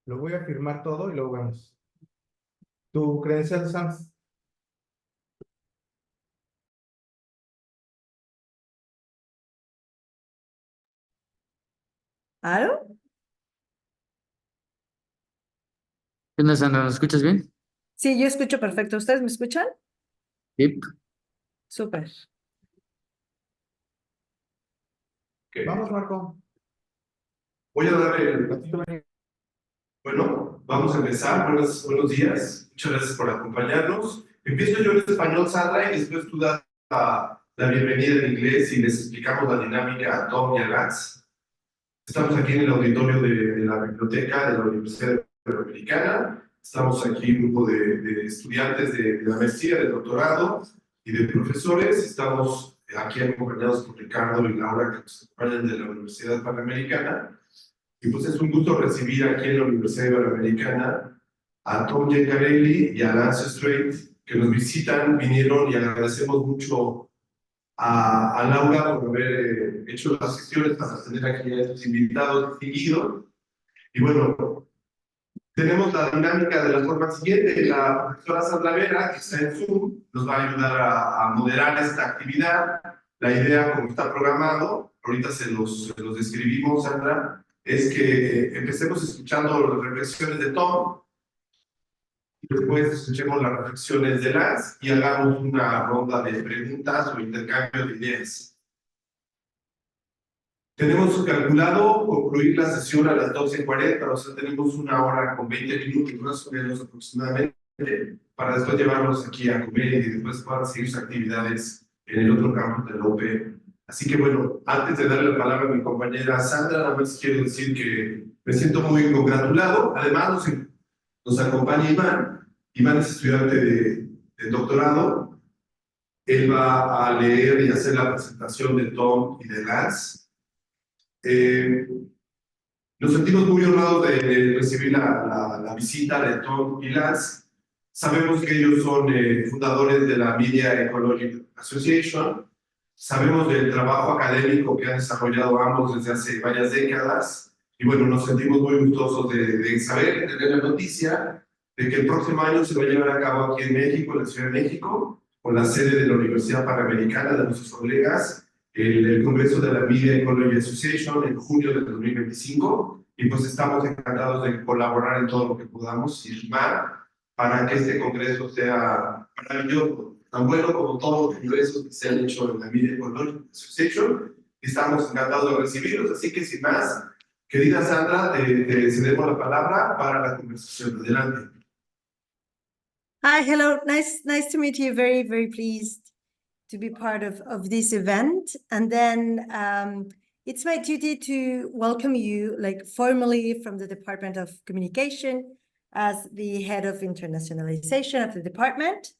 Lo voy a firmar todo y luego vemos. ¿Tu credencial, Sams? ¿Aló? ¿Qué onda, Sandra? ¿Nos escuchas bien? Sí, yo escucho perfecto. ¿Ustedes me escuchan? Sí. Súper. Ok. Vamos, Marco. Voy a dar el... Bueno, vamos a empezar. Buenos días. Muchas gracias por acompañarnos. Empiezo yo en español, Sandra, y después tú das la bienvenida en inglés y les explicamos la dinámica a Thom y a Lance. Estamos aquí en el auditorio de la biblioteca de la Universidad Iberoamericana. Estamos aquí un grupo de estudiantes de la maestría, del doctorado y de profesores. Estamos aquí acompañados por Ricardo y Laura, que nos acompañan de la Universidad Panamericana. Y pues es un gusto recibir aquí en la Universidad Iberoamericana a Thom Gencarelli y a Lance Strait, que nos visitan, vinieron, y agradecemos mucho a Laura por haber hecho las gestiones para tener aquí a estos invitados distinguidos. Y bueno, tenemos la dinámica de la forma siguiente. La profesora Sandra Vera, que está en Zoom, nos va a ayudar a moderar esta actividad. La idea, como está programado, ahorita se los describimos, Sandra, es que empecemos escuchando las reflexiones de Thom, y después escuchemos las reflexiones de Lance y hagamos una ronda de preguntas o intercambio de ideas. Tenemos calculado concluir la sesión a las 12:40, o sea, tenemos 1 hora con 20 minutos más o menos aproximadamente, para después llevarlos aquí a comer y después para seguir sus actividades en el otro campus de López. Así que bueno, antes de darle la palabra a mi compañera Sandra, nada más quiero decir que me siento muy congratulado. Además, nos acompaña Iván. Iván es estudiante de doctorado. Él va a leer y hacer la presentación de Thom y de Lance. Nos sentimos muy honrados de recibir la visita de Thom y Lance. Sabemos que ellos son fundadores de la Media ECOLOGY Association. Sabemos del trabajo académico que han desarrollado ambos desde hace varias décadas. Y bueno, nos sentimos muy gustosos de saber, de tener la noticia de que el próximo año se va a llevar a cabo aquí en México, en la Ciudad de México, con la sede de la Universidad Panamericana de nuestros colegas, el Congreso de la Media Ecology Association en junio del 2025, y pues estamos encantados de colaborar en todo lo que podamos y sumar para que este congreso sea maravilloso, tan bueno como todos los congresos que se han hecho en la Media Ecology Association. Estamos encantados de recibirlos, así que sin más, querida Sandra, te cedemos la palabra para la conversación. Adelante. Hi, hello. Nice to meet you. Very, very pleased to be part of this event. And then it's my duty to welcome you, like formally from the Department of Communication as the head of internationalization of the department.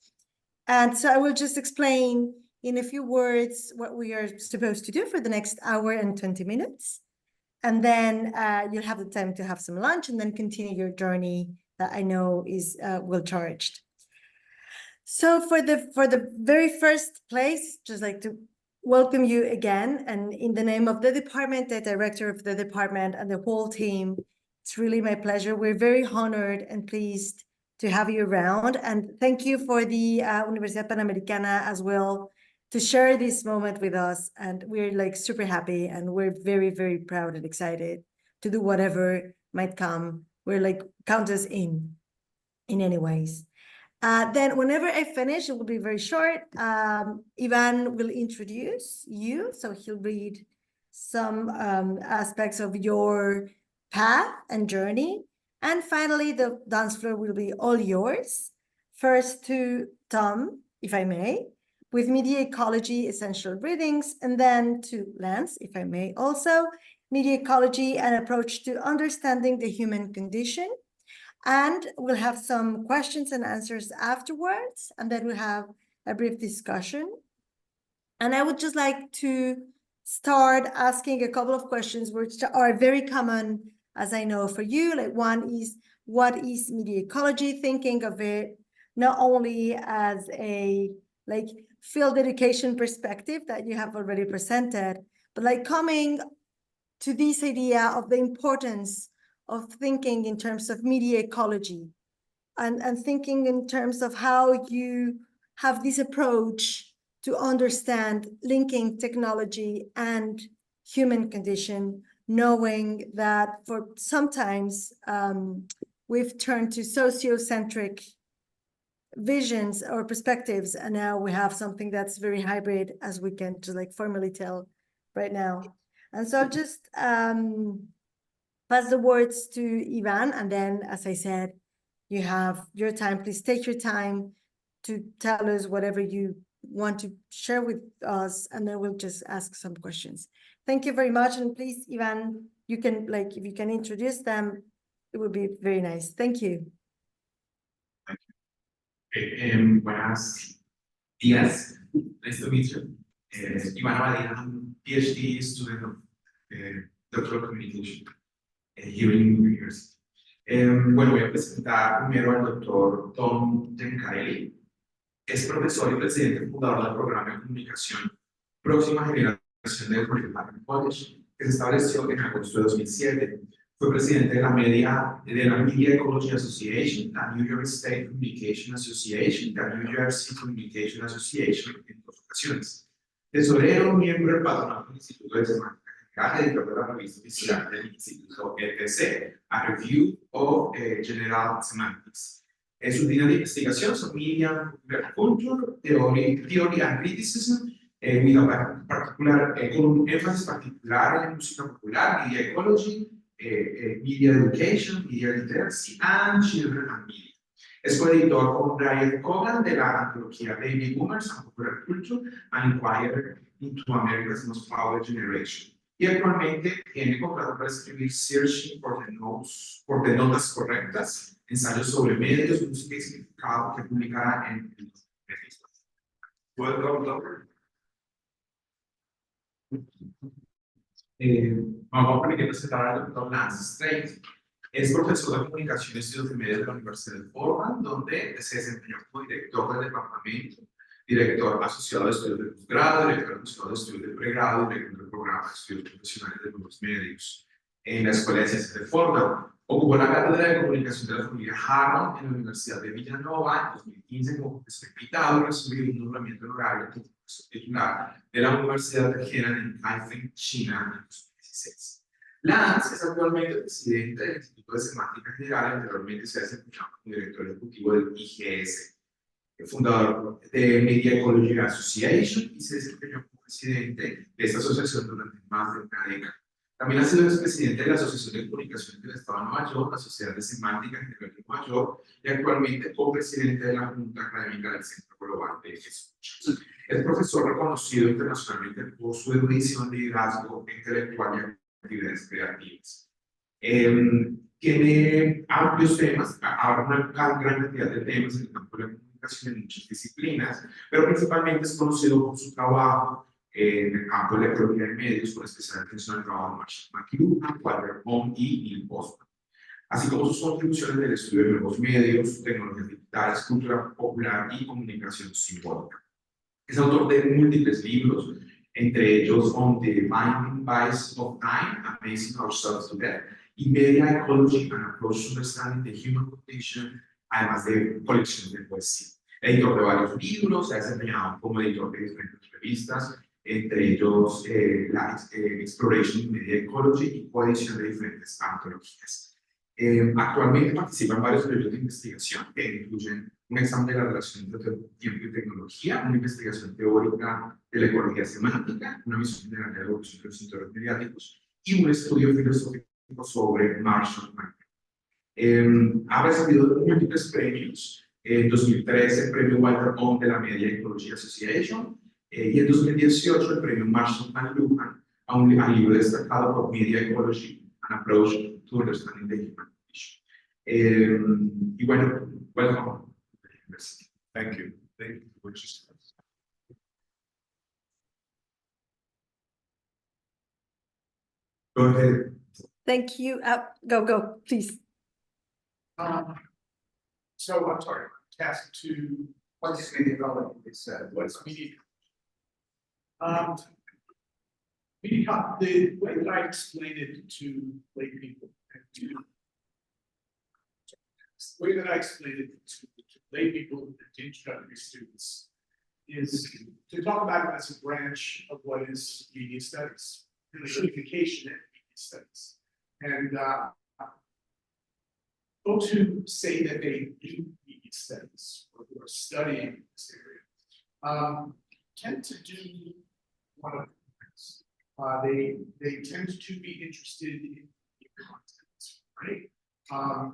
And so I will just explain in a few words what we are supposed to do for the next hour and 20 minutes. And then you'll have the time to have some lunch and then continue your journey that I know is well charged. So for the very first place, just like to welcome you again, and in the name of the department, the director of the department, and the whole team, it's really my pleasure. We're very honored and pleased to have you around, and thank you for the Universidad Panamericana as well to share this moment with us. And we're like super happy, and we're very, very proud and excited to do whatever might come. We're like, count us in any ways. Then whenever I finish, it will be very short. Ivan will introduce you, so he'll read some aspects of your path and journey. And finally, the dance floor will be all yours. First to Thom, if I may, with Media Ecology Essential Readings, and then to Lance, if I may also, Media Ecology, an approach to understanding the human condition. And we'll have some questions and answers afterwards, and then we'll have a brief discussion. And I would just like to start asking a couple of questions which are very common, as I know for you. Like one is, what is media ecology? Thinking of it not only as a like field education perspective that you have already presented, but like coming to this idea of the importance of thinking in terms of media ecology and thinking in terms of how you have this approach to understand linking technology and human condition, knowing that for sometimes we've turned to sociocentric visions or perspectives, and now we have something that's very hybrid, as we can just like formally tell right now. And so I'll just pass the words to Ivan, and then, as I said, you have your time. Please take your time to tell us whatever you want to share with us, and then we'll just ask some questions. Thank you very much, and please, Ivan, you can, like, if you can introduce them, it would be very nice. Thank you. Buenos días. Nice to meet you. Iván Abadía, I'm PhD student of doctoral communication here in University. Bueno, voy a presentar primero al doctor Thom Gencarelli. Es profesor y presidente fundador del programa de comunicación Próxima Generación del Martínez College, que se estableció en agosto de 2007. Fue presidente de la Media ECOLOGY Association, la New York State Communication Association, la New York City Communication Association en 2 ocasiones. Tesorero, miembro del patronato del Instituto de Semántica General, editor de la revista oficial del Instituto ETC, A Review of General Semantics. Sus líneas de investigación son Media Culture, Theory and Criticism, with a particular, con un énfasis particular en música popular, Media Ecology, Media Education, Media Literacy, and Children and Media. Es coeditor con Brian Cogan de la antología Baby Boomers and Popular Culture, and Inquirer into America's Most Powerful Generation. Y actualmente tiene contrato para escribir Searching for the Notas Correctas, ensayos sobre medios, música y significado, que publicará en revistas. Welcome, doctor. Vamos a permitir presentar al doctor Lance Strait. Es profesor de comunicación y estudios de medios de la Universidad de Portland, donde se desempeñó como director del departamento, director asociado de estudios de posgrado, director asociado de estudios de pregrado, director del programa de estudios profesionales de nuevos medios. En la Escuela de Ciencias de Fordham, ocupó la cátedra de comunicación de la familia Harvard en la Universidad de Villanova en 2015 como profesor invitado, recibió un nombramiento honorario como profesor titular de la Universidad de Henan en Kaifeng, China, en 2016. Lance es actualmente presidente del Instituto de Semántica General, anteriormente se ha desempeñado como director ejecutivo del IGS, fundador de Media Ecology Association, y se desempeñó como presidente de esta asociación durante más de una década. También ha sido expresidente de la Asociación de Comunicaciones del Estado de Nueva York, la Sociedad de Semántica General de Nueva York, y actualmente copresidente de la Junta Académica del Centro Global de Escuchas. Es profesor reconocido internacionalmente por su erudición, liderazgo intelectual y actividades creativas. Tiene amplios temas, habrá una gran cantidad de temas en el campo de la comunicación en muchas disciplinas, pero principalmente es conocido por su trabajo en el campo de la ecología de medios, con especial atención al trabajo de Marshall McLuhan, Walter Home y Neil Postman, así como sus contribuciones en el estudio de nuevos medios, tecnologías digitales, cultura popular y comunicación simbólica. Es autor de múltiples libros, entre ellos On the Binding Vice of Time, Amazing Ourselves to Death, y Media Ecology and Approach to Understanding the Human Condition, además de colecciones de poesía. Editor de varios libros, se ha desempeñado como editor de diferentes revistas, entre ellos la Exploration in Media Ecology y coedición de diferentes antologías. Actualmente participa en varios proyectos de investigación que incluyen un examen de la relación entre tiempo y tecnología, una investigación teórica de la ecología semántica, una visión general de la evolución de los sectores mediáticos y un estudio filosófico sobre Marshall McLuhan. Ha recibido múltiples premios. En 2013 el premio Walter Home de la Media Ecology Association y en 2018 el premio Marshall McLuhan al libro destacado por Media Ecology and Approach to Understanding the Human Condition. Y bueno, welcome. Thank you. Thank you for just. Go ahead. Thank you. Go, please. So I'm sorry, task 2, what is media ecology? It said, what's media? The way that I explain it to lay people and to The way that I explained it to lay people and to introductory students is to talk about it as a branch of what is media studies, really unification in media studies. And folks who say that they do media studies or who are studying this area tend to do one of the things. They tend to be interested in content, right?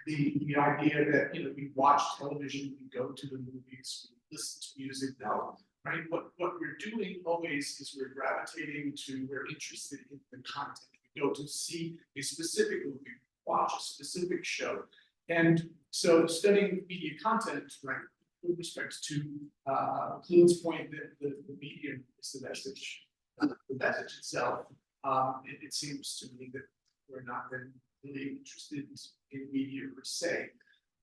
The idea that we watch television, we go to the movies, we listen to music now, right? What we're doing always is we're gravitating to, we're interested in the content. We go to see a specific movie, watch a specific show. And so studying media content, right, with respect to Clune's point that the medium is the message itself, it seems to me that we're not really interested in media per se.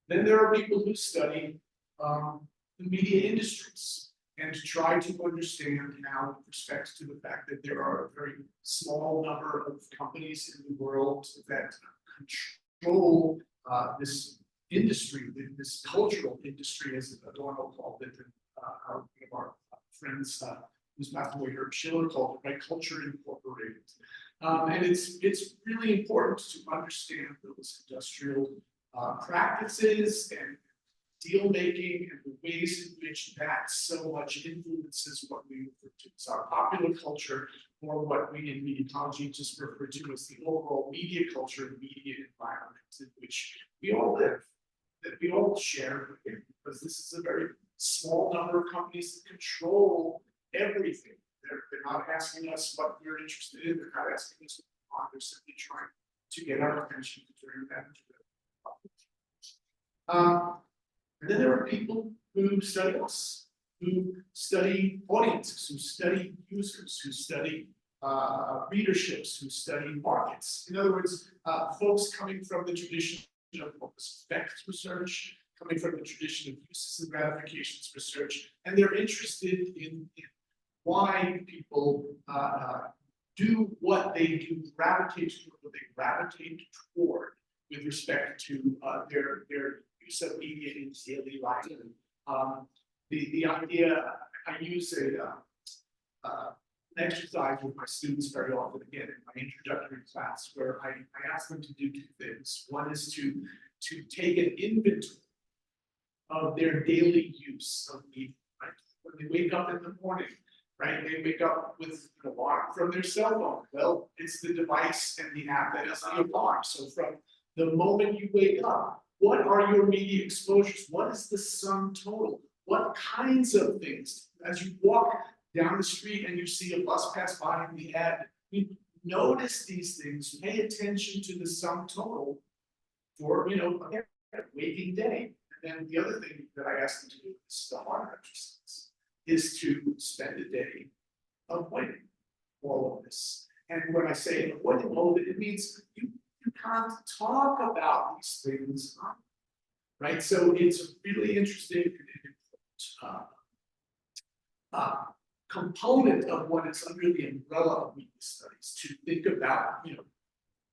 Then there are people who study the media industries and try to understand how, with respect to the fact that there are a very small number of companies in the world that control this industry, this cultural industry, as Adorno called it, and one of our friends who's passed away, Herb Schiller, called it, right? Culture Incorporated. And it's really important to understand those industrial practices and deal making and the ways in which that so much influences what we refer to as our popular culture, or what we in mediatology just refer to as the overall media culture and media environment in which we all live, that we all share, because this is a very small number of companies that control everything. They're not asking us what we're interested in. They're not asking us what we want. They're simply trying to get our attention to bring that to the and then there are people who study us, who study audiences, who study users, who study readerships, who study markets. In other words, folks coming from the tradition of effects research, coming from the tradition of uses and gratifications research, and they're interested in why people do what they do, gravitate to what they gravitate toward with respect to their use of media in daily life. The idea, I use an exercise with my students very often, again, in my introductory class, where I ask them to do two things. One is to take an inventory of their daily use of media, right? When they wake up in the morning, right? They wake up with an alarm from their cell phone. Well, it's the device and the app that is the alarm. So from the moment you wake up, what are your media exposures? What is the sum total? What kinds of things? As you walk down the street and you see a bus pass by in the ad, you notice these things, pay attention to the sum total for, again, a waking day. And then the other thing that I ask them to do is the harder exercise, is to spend a day avoiding all of this. And when I say avoiding all of it, it means you can't talk about these things, right? So it's really interesting component of what is under the umbrella of media studies to think about,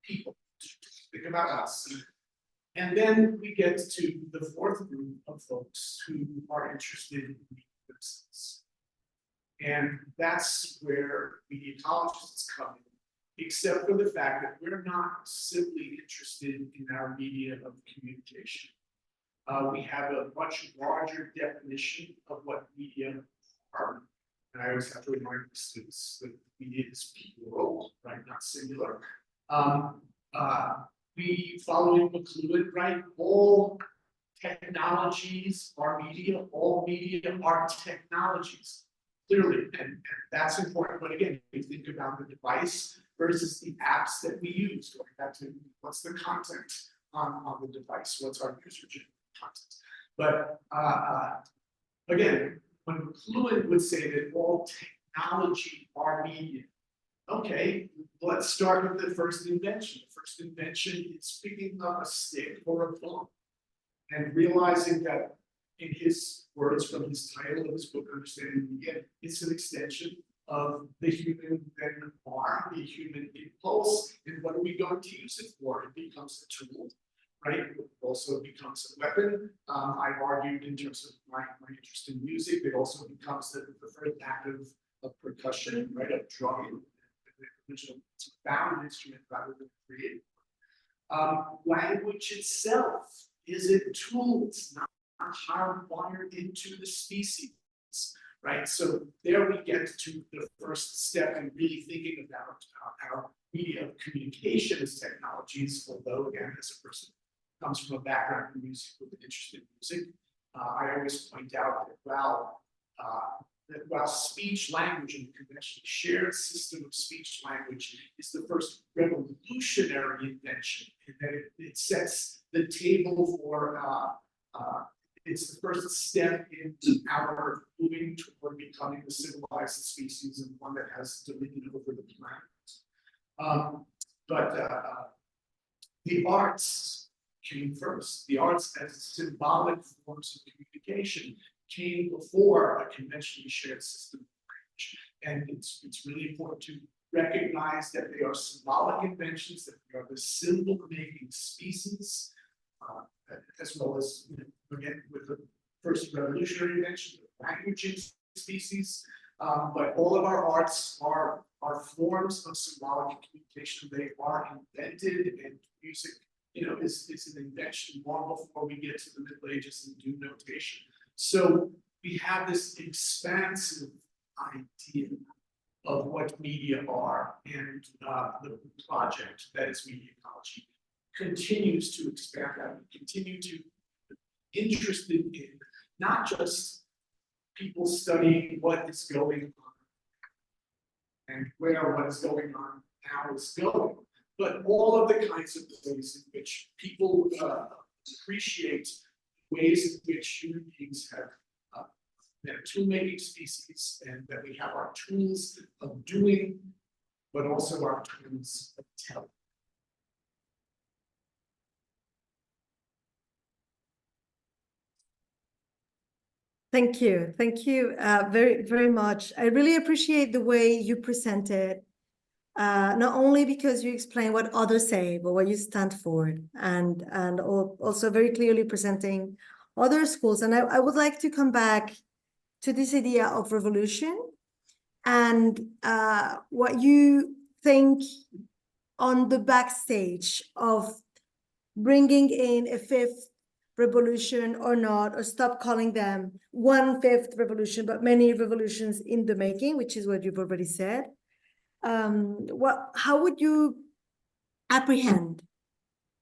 people, to think about us. And then we get to the fourth group of folks who are interested in media themselves. And that's where mediatologists come in, except for the fact that we're not simply interested in our media of communication. We have a much larger definition of what media are. And I always have to remind the students that media is plural, right, not singular. We following McLuhan, right? All technologies are media, all media are technologies. Clearly, and that's important. But again, you think about the device versus the apps that we use. Going back to what's the content on the device, what's our user content. But again, when McLuhan would say that all technology are media, okay, let's start with the first invention. The first invention is picking up a stick or a phone and realizing that, in his words from his title of his book, Understanding Media, it's an extension of the human arm, the human impulse. And what are we going to use it for? It becomes a tool, right? also becomes a weapon. I've argued in terms of my interest in music, it also becomes the preferred act of percussion, right, of drumming, the original bound instrument rather than creative. Language itself is a tool, it's not hardwired into the species, right? So there we get to the first step in really thinking about our media of communications technologies, although again, as a person who comes from a background in music with an interest in music, I always point out that while speech language and conventionally shared system of speech language is the first revolutionary invention, in that it sets the table for it's the first step into our moving toward becoming the civilized species and one that has dominion over the planet. The arts came first. The arts as symbolic forms of communication came before a conventionally shared system of language. And it's really important to recognize that they are symbolic inventions, that they are the symbol-making species, as well as, again, with the first revolutionary invention, the languaging species. But all of our arts are forms of symbolic communication. They are invented, and music, is an invention long before we get to the Middle Ages and do notation. So we have this expansive idea of what media are, and the project that is media ecology continues to expand out. We continue to be interested in not just people studying what is going on and where what is going on now is going, but all of the kinds of ways in which people appreciate ways in which human beings have they're tool-making species, and that we have our tools of doing, but also our tools of telling. Thank you very, very much. I really appreciate the way you present it, not only because you explain what others say, but what you stand for, and also very clearly presenting other schools. And I would like to come back to this idea of revolution and what you think on the backstage of bringing in a fifth revolution or not, or stop calling them 1/5 revolution, but many revolutions in the making, which is what you've already said. How would you apprehend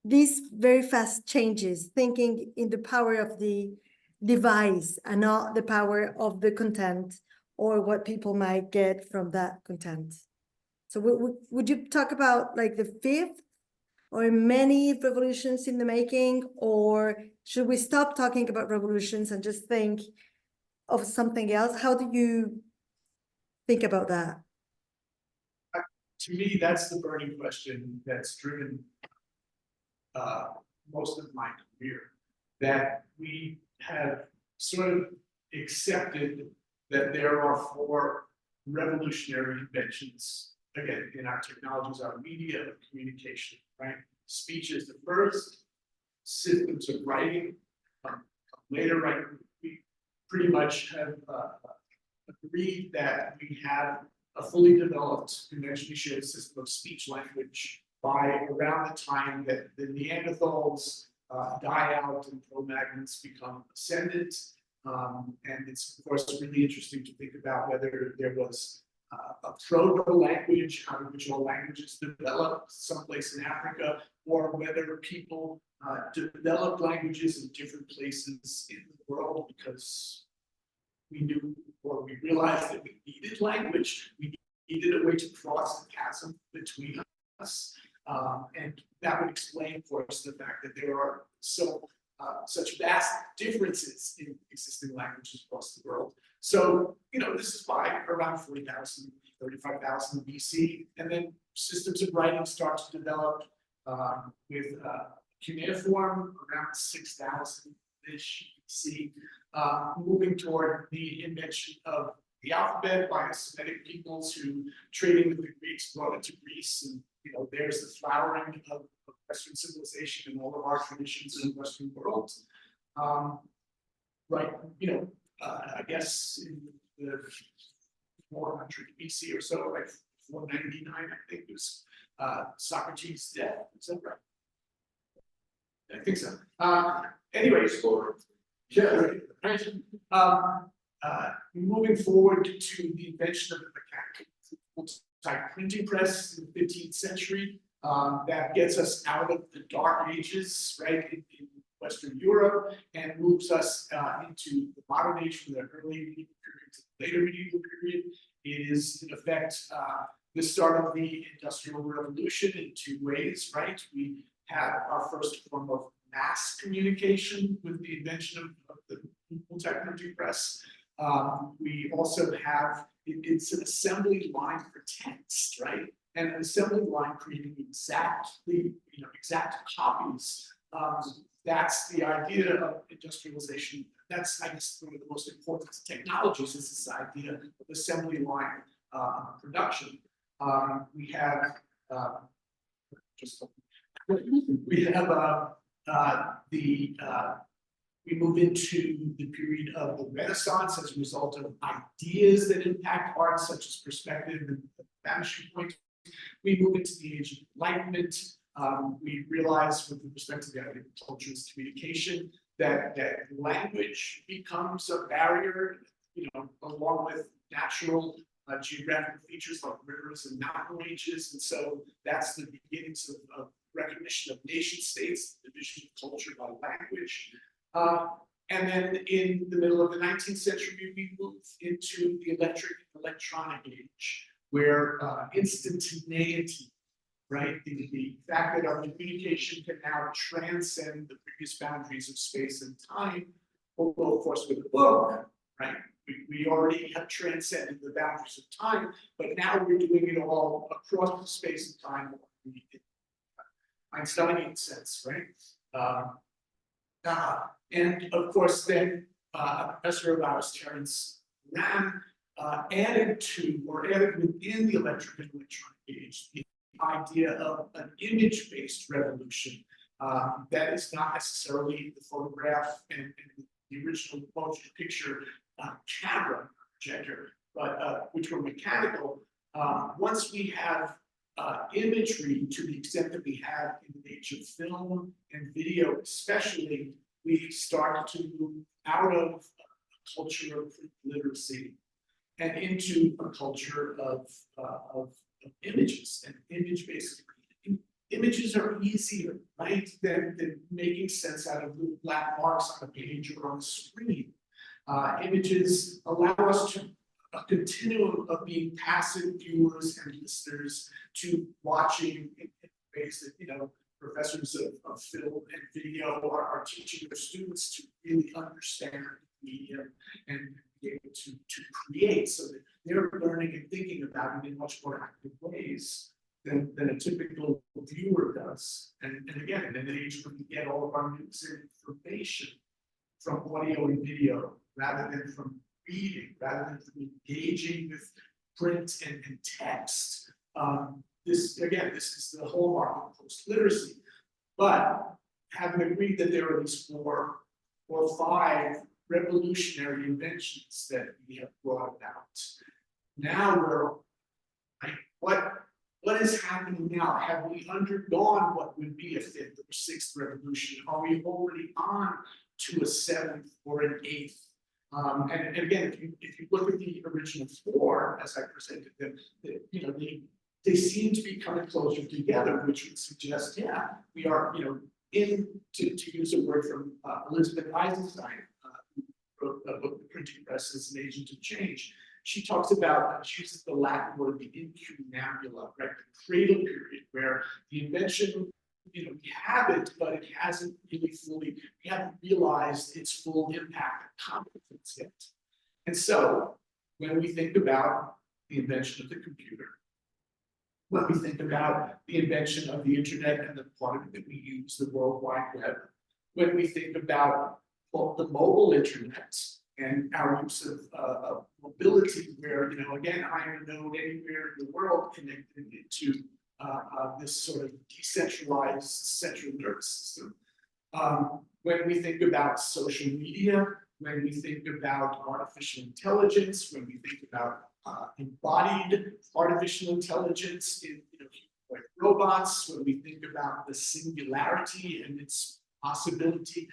these very fast changes, thinking in the power of the device and not the power of the content or what people might get from that content? So would you talk about like the fifth or many revolutions in the making, or should we stop talking about revolutions and just think of something else? How do you think about that? To me, that's the burning question that's driven most of my career, that we have sort of accepted that there are 4 revolutionary inventions, again, in our technologies, our media of communication, right? Speech is the first, systems of writing, later, right? We pretty much have agreed that we have a fully developed conventionally shared system of speech language by around the time that the Neanderthals die out and Cro-Magnons become ascendant. And it's, of course, really interesting to think about whether there was a proto-language out of which all languages developed someplace in Africa, or whether people developed languages in different places in the world because we knew, or we realized that we needed language, we needed a way to cross the chasm between us. And that would explain for us the fact that there are such vast differences in existing languages across the world. So, this is by around 40,000, 35,000 BC, and then systems of writing start to develop with cuneiform around 6,000-ish BC, moving toward the invention of the alphabet by Semitic peoples who, trading with the Greeks, brought it to Greece, and there's the flowering of Western civilization and all of our traditions in the Western world. Right, I guess in the 400 BC or so, like 499, I think was Socrates' death. Is that right? I think so. Anyways, moving forward to the invention of the mechanical type printing press in the 15th century, that gets us out of the Dark Ages, right, in Western Europe, and moves us into the modern age from the early medieval period to the later medieval period. It is, in effect, the start of the Industrial Revolution in two ways, right? We have our first form of mass communication with the invention of the type printing press. We also have, it's an assembly line for text, right? And an assembly line creating exactly, exact copies. That's the idea of industrialization. That's, I guess, one of the most important technologies is this idea of assembly line production. We have we move into the period of the Renaissance as a result of ideas that impact art, such as perspective and vanishing point. We move into the age of Enlightenment. We realize, with respect to the idea of culture's communication, that language becomes a barrier, along with natural geographical features like rivers and mountain ranges. And so that's the beginnings of recognition of nation states, division of culture by language. And then in the middle of the 19th century, we move into the electronic age, where instantaneity, right, the fact that our communication can now transcend the previous boundaries of space and time, although of course with the book, right, we already have transcended the boundaries of time, but now we're doing it all across the space and time in Einsteinian sense, right? And of course, then a professor of ours, Terence Ram, added within the electric and electronic age the idea of an image-based revolution that is not necessarily the photograph and the original motion picture camera projector, but which were mechanical. Once we have imagery to the extent that we have in the age of film and video, especially, we start to move out of a culture of literacy and into a culture of images and image-based. Images are easier, right, than making sense out of little black marks on a page or on a screen. Images allow us to a continuum of being passive viewers and listeners to watching in ways that, professors of film and video are teaching their students to really understand media and be able to create, so that they're learning and thinking about it in much more active ways than a typical viewer does. And again, in an age when we get all of our news and information from audio and video, rather than from reading, rather than from engaging with print and text. This is the hallmark of post-literacy. But having agreed that there are these 4 or 5 revolutionary inventions that we have brought about, now we're like, what is happening now? Have we undergone what would be a 5th or 6th revolution? Are we already on to a 7th or an 8th? And again, if you look at the original 4, as I presented them, they seem to be coming closer together, which would suggest, yeah, we are, to use a word from Elizabeth Eisenstein, who wrote a book, The Printing Press as an Agent of Change. She talks about, she uses the Latin word, the incunabula, right, the cradle period, where the invention, we have it, but it hasn't really fully, we haven't realized its full impact and competence yet. And so, when we think about the invention of the computer, when we think about the invention of the internet and the part of it that we use, the World Wide Web, when we think about the mobile internet and our use of mobility, where, again, I am known anywhere in the world connected to this sort of decentralized central nervous system. When we think about social media, when we think about artificial intelligence, when we think about embodied artificial intelligence in like robots, when we think about the singularity and its possibility,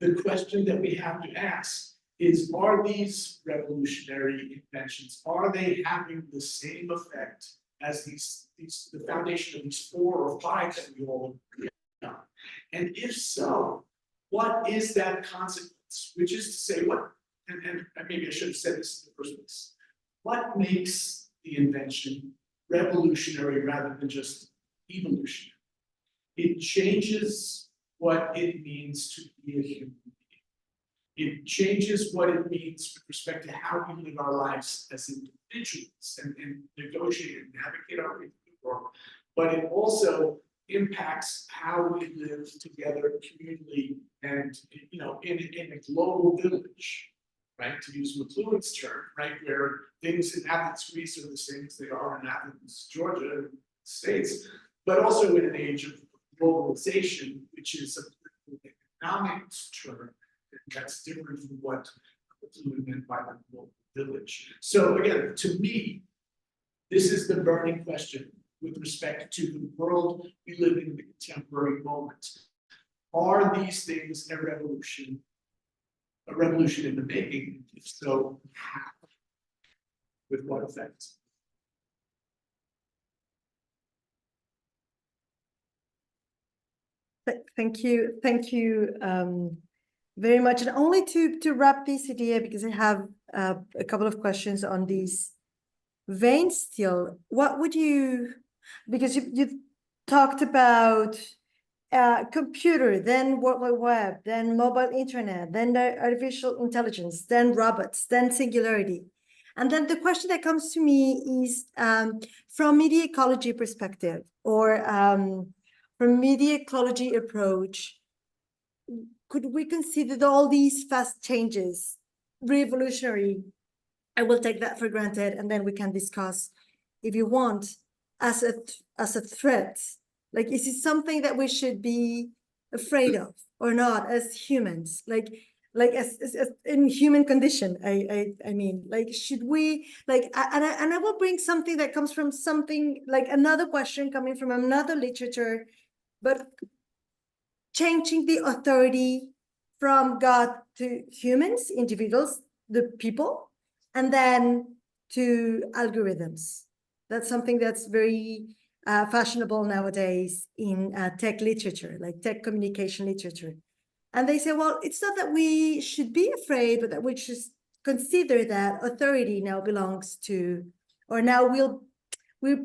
the question that we have to ask is, are these revolutionary inventions, are they having the same effect as the foundation of these 4 or 5 that we all agree on? And if so, what is that consequence? Which is to say, what, and maybe I should have said this in the first place, what makes the invention revolutionary rather than just evolutionary? It changes what it means to be a human being. It changes what it means with respect to how we live our lives as individuals and negotiate and navigate our way through the world. But it also impacts how we live together communally and in a global village, right? To use McLuhan's term, right, where things in Athens, Greece are the same as they are in Athens, Georgia, States, but also in an age of globalization, which is a economic term that's different from what McLuhan meant by the global village. So again, to me, this is the burning question with respect to the world we live in the contemporary moment. Are these things a revolution in the making? If so, how? With what effect? Thank you very much. And only to wrap this idea, because I have a couple of questions on these veins still. What would you, because you talked about computer, then World Wide Web, then mobile internet, then the artificial intelligence, then robots, then singularity. And then the question that comes to me is from media ecology perspective, or from media ecology approach, could we consider that all these fast changes revolutionary? I will take that for granted, and then we can discuss, if you want, as a threat. Like, is it something that we should be afraid of or not as humans? Like as in human condition, I mean, like, should we, like, and I will bring something that comes from something, like another question coming from another literature, but changing the authority from God to humans, individuals, the people, and then to algorithms. That's something that's very fashionable nowadays in tech literature, like tech communication literature. And they say, well, it's not that we should be afraid, but that we should consider that authority now belongs to, or now we're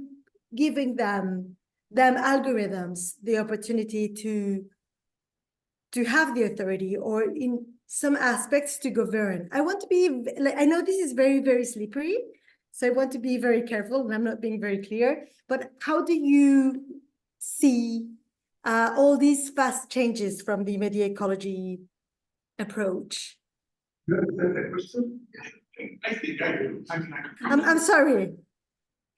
giving them algorithms the opportunity to have the authority, or in some aspects to govern. I want to be, like, I know this is very, very slippery, so I want to be very careful, and I'm not being very clear, but how do you see all these fast changes from the media ecology approach? That question? I think I do. I'm sorry.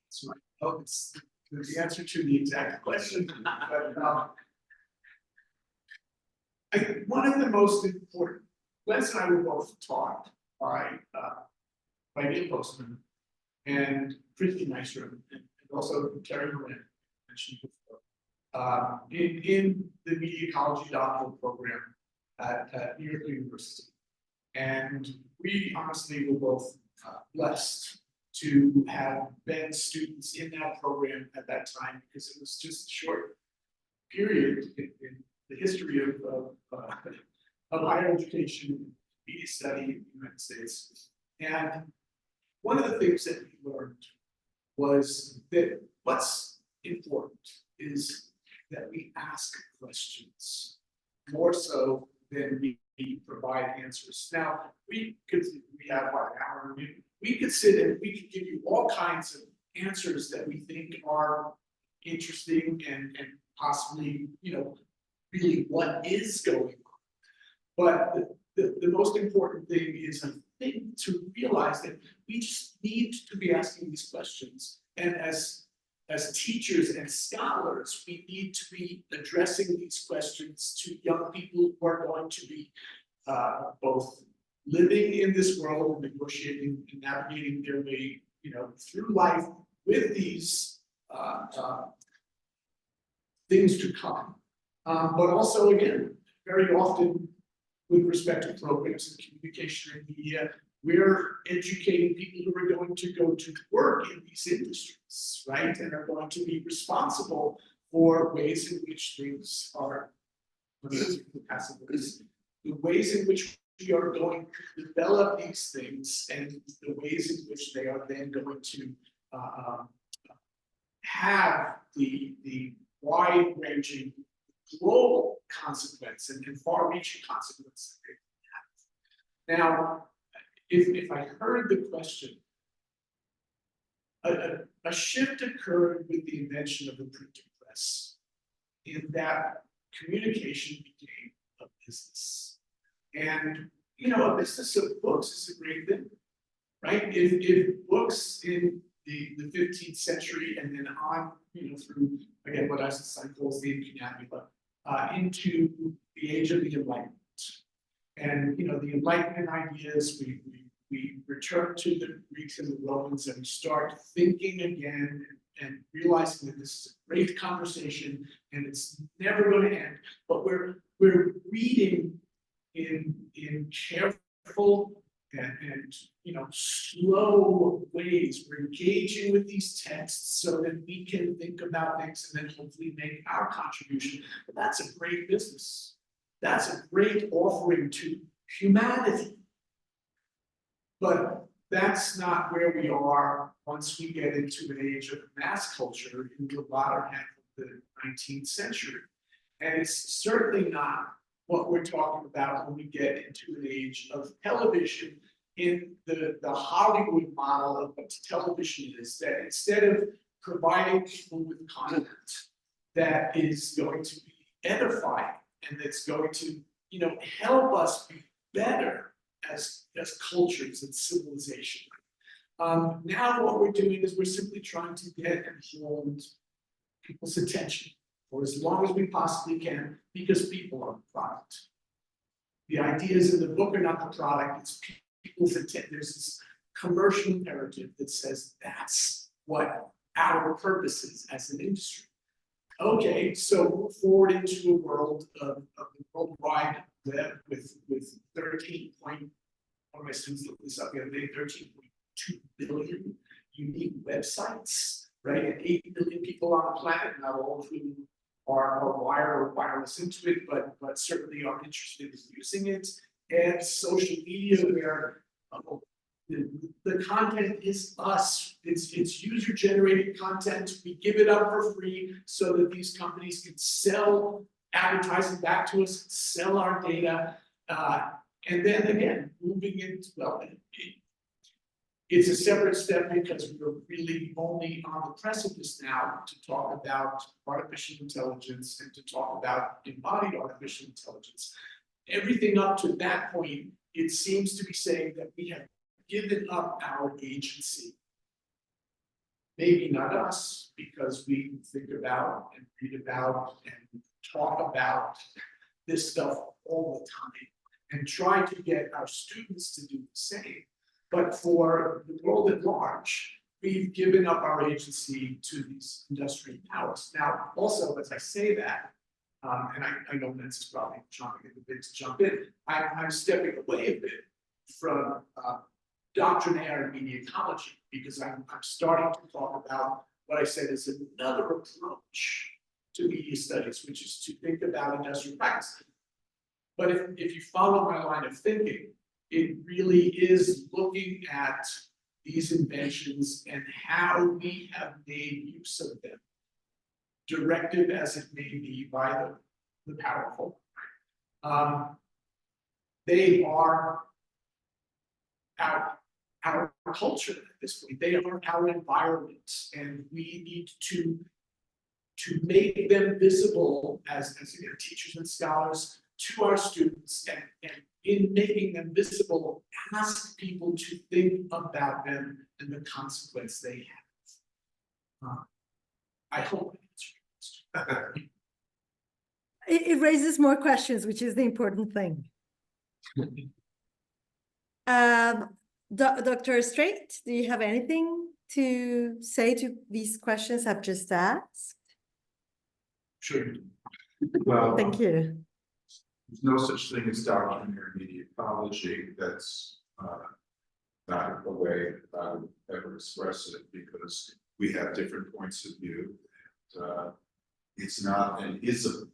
That's right. Oh, it's the answer to the exact question. But, I think one of the most important, Les and I were both taught by Neil Postman and Christy Nystrom, and also Terry Moran, mentioned before, in the media ecology doctoral program at New York University. And we honestly were both blessed to have been students in that program at that time, because it was just a short period in the history of higher education, media study in the United States. And one of the things that we learned was that what's important is that we ask questions more so than we provide answers. Now, we have about an hour, we could sit and we could give you all kinds of answers that we think are interesting and possibly, really what is going on. But the most important thing is, I think, to realize that we just need to be asking these questions. And as as teachers and scholars, we need to be addressing these questions to young people who are going to be both living in this world and negotiating and navigating their way, through life with these things to come. But also, again, very often with respect to programs and communication and media, we're educating people who are going to go to work in these industries, right? And are going to be responsible for ways in which things are, the ways in which we are going to develop these things and the ways in which they are then going to have the wide-ranging global consequence and far-reaching consequences that they have. Now, if I heard the question, a shift occurred with the invention of the printing press, in that communication became a business. And a business of books is a great thing, right? If books in the 15th century and then on, through, again, what Einstein calls the incunabula, into the age of the Enlightenment. And the Enlightenment ideas, we return to the Greeks and the Romans and we start thinking again and realizing that this is a great conversation and it's never going to end. But we're reading in careful and slow ways. We're engaging with these texts so that we can think about things and then hopefully make our contribution. But that's a great business. That's a great offering to humanity. But that's not where we are once we get into an age of mass culture in the latter half of the 19th century. And it's certainly not what we're talking about when we get into an age of television in the Hollywood model of what television is, that instead of providing people with content that is going to be edifying and that's going to, help us be better as cultures and civilization. Now what we're doing is we're simply trying to get and hold people's attention for as long as we possibly can, because people are the product. The ideas in the book are not the product, it's people's intent. There's this commercial imperative that says that's what our purpose is as an industry. Okay, so move forward into a world of the worldwide web with 13 point, one of my students looked this up the other day, 13.2 billion unique websites, right? And 8 billion people on the planet, not all of whom are wired or wireless into it, but certainly are interested in using it. And social media where the content is us. It's user-generated content. We give it up for free so that these companies can sell advertising back to us, sell our data, and then again, moving into, well, it's a separate step because we're really only on the precipice now to talk about artificial intelligence and to talk about embodied artificial intelligence. Everything up to that point, it seems to be saying that we have given up our agency. Maybe not us, because we think about and read about and talk about this stuff all the time and try to get our students to do the same. But for the world at large, we've given up our agency to these industrial powers. Now, also, as I say that, and I know Mesa is probably jumping in a bit to jump in, I'm stepping away a bit from doctrinaire media ecology, because I'm starting to talk about what I said is another approach to media studies, which is to think about industrial practice. But if you follow my line of thinking, it really is looking at these inventions and how we have made use of them, directed as it may be by the powerful. They are our culture at this point. They are our environment, and we need to make them visible as again, teachers and scholars to our students, and in making them visible, ask people to think about them and the consequence they have. I hope I answered your question. It raises more questions, which is the important thing. Dr. Straight, do you have anything to say to these questions I've just asked? Sure. Well, Thank you. there's no such thing as documentary media ecology. That's not the way I would ever express it, because we have different points of view. And, it's not an ism.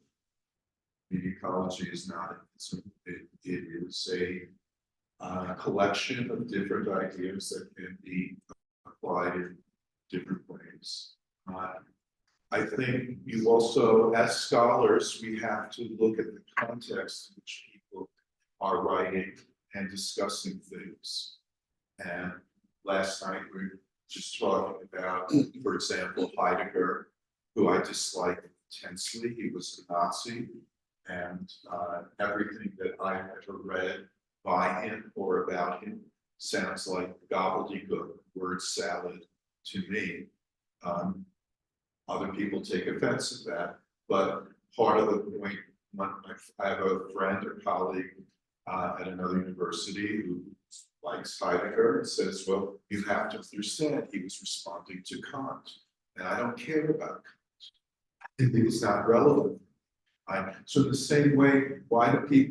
Media ecology is not an ism. It is a collection of different ideas that can be applied in different ways. I think you also, as scholars, we have to look at the context in which people are writing and discussing things. And last night we were just talking about, for example, Heidegger, who I disliked intensely. He was a Nazi, and everything that I've ever read by him or about him sounds like gobbledygook, word salad to me. Other people take offense at that, but part of the point, I have a friend or colleague at another university who likes Heidegger and says, well, you have to understand he was responding to Kant, and I don't care about Kant. I think it's not relevant. So in the same way, why do we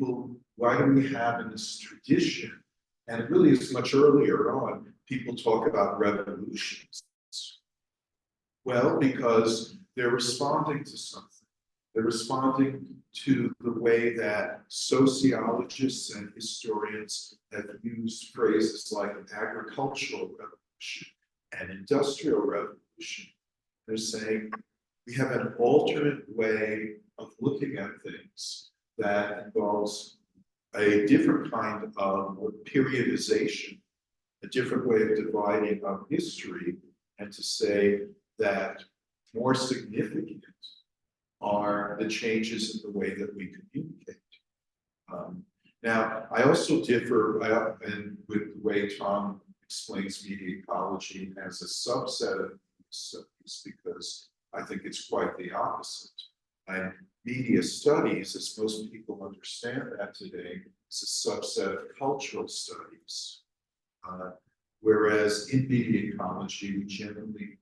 have in this tradition, and it really is much earlier on, people talk about revolutions? Well, because they're responding to something. They're responding to the way that sociologists and historians have used phrases like agricultural revolution and industrial revolution. They're saying we have an alternate way of looking at things that involves a different kind of periodization, a different way of dividing up history, and to say that more significant are the changes in the way that we communicate. Now, I also differ with the way Thom explains media ecology as a subset of studies, because I think it's quite the opposite. And media studies, as most people understand that today, is a subset of cultural studies. Whereas in media ecology, we generally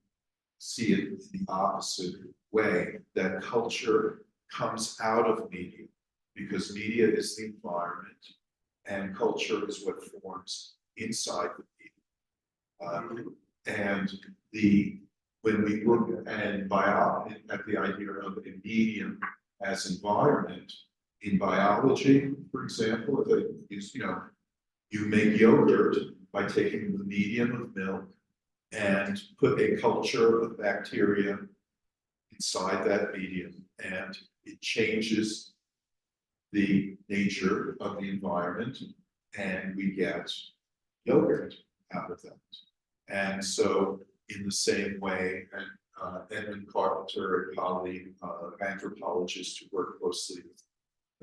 see it the opposite way, that culture comes out of media, because media is the environment and culture is what forms inside the media. When we look at the idea of a medium as environment, in biology, for example, you make yogurt by taking the medium of milk and put a culture of bacteria inside that medium, and it changes the nature of the environment, and we get yogurt out of that. And so in the same way, Edmund Carpenter, a colleague, anthropologist who worked closely with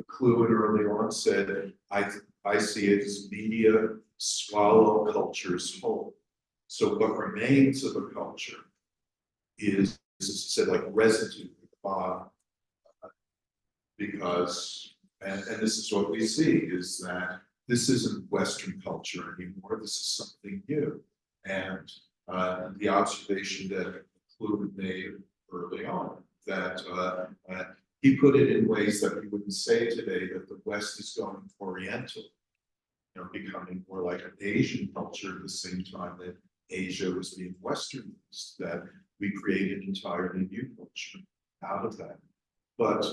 McLuhan early on, said, I see it as media swallow cultures whole. So what remains of a culture is, as I said, like residue at the bottom. Because, and this is what we see, is that this isn't Western culture anymore, this is something new. And the observation that McLuhan made early on, that he put it in ways that we wouldn't say today, that the West is going Oriental, becoming more like an Asian culture at the same time that Asia was being Westernized, that we created an entirely new culture out of that. But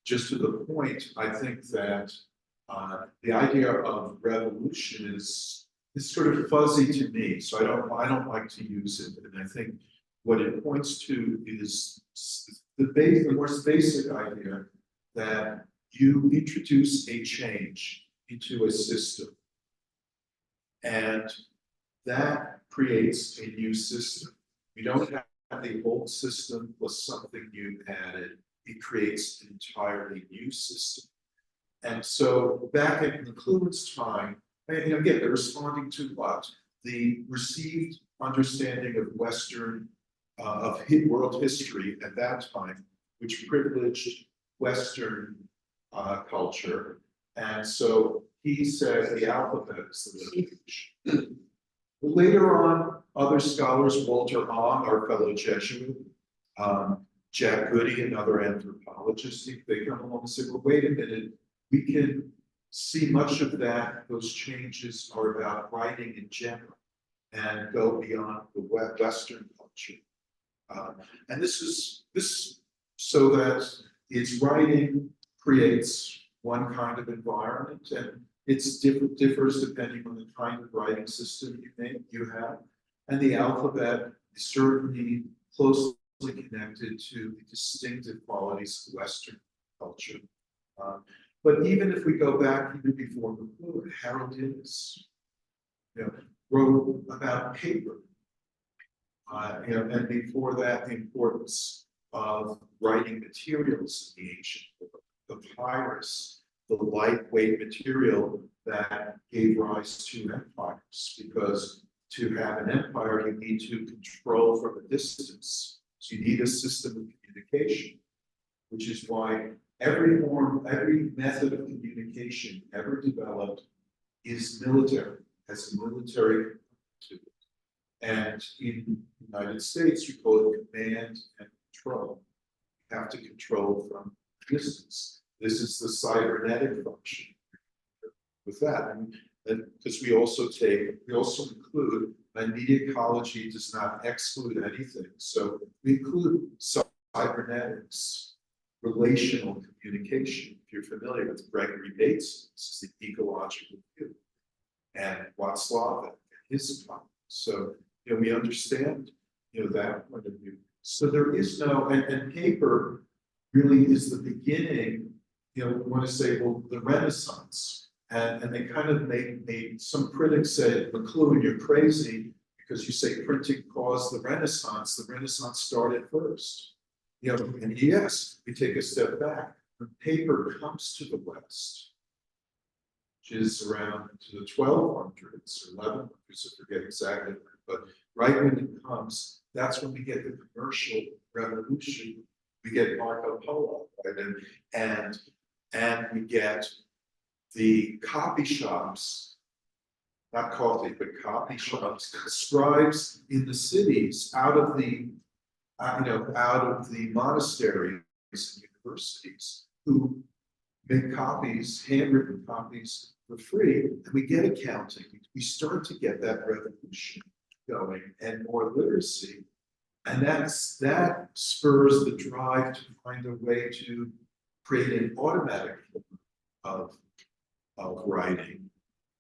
just to the point, I think that the idea of revolution is sort of fuzzy to me, so I don't like to use it. And I think what it points to is the most basic idea that you introduce a change into a system, and that creates a new system. You don't have the old system plus something new added. It creates an entirely new system. And so back in McLuhan's time, and again, they're responding to what? The received understanding of Western world history at that time, which privileged Western culture. And so he said the alphabet is the language. Later on, other scholars, Walter Ong, our fellow Jesuit, Jack Goody, another anthropologist, they come along and say, well, wait a minute, we can see much of that, those changes are about writing in general and go beyond the Western culture. And this is so that its writing creates one kind of environment, and it's differs depending on the kind of writing system you have. And the alphabet is certainly closely connected to the distinctive qualities of Western culture. But even if we go back even before the book, Harold Innis, wrote about paper. And before that, the importance of writing materials in the ancient world, the papyrus, the lightweight material that gave rise to empires, because to have an empire, you need to control from a distance. So you need a system of communication, which is why every method of communication ever developed is military, has a military component to it. And in the United States, we call it command and control. You have to control from distance. This is the cybernetic function with that. And because we also include, and media ecology does not exclude anything. So we include cybernetics, relational communication. If you're familiar with Gregory Bates, this is the ecological view, and Václav and his comments. So we understand that point of view. So there is no, and paper really is the beginning. We want to say, well, the Renaissance, and they kind of made some critics said, McLuhan, you're crazy because you say printing caused the Renaissance. The Renaissance started first. And yes, we take a step back. When paper comes to the West, which is around to the 1200s or 1100s, I forget exactly, but right when it comes, that's when we get the commercial revolution. We get Marco Polo, right? And we get the copy shops, not coffee, but copy shops, scribes in the cities out of the monasteries and universities who make copies, handwritten copies for free, and we get accounting. We start to get that revolution going and more literacy. And that spurs the drive to find a way to create an automatic form of writing,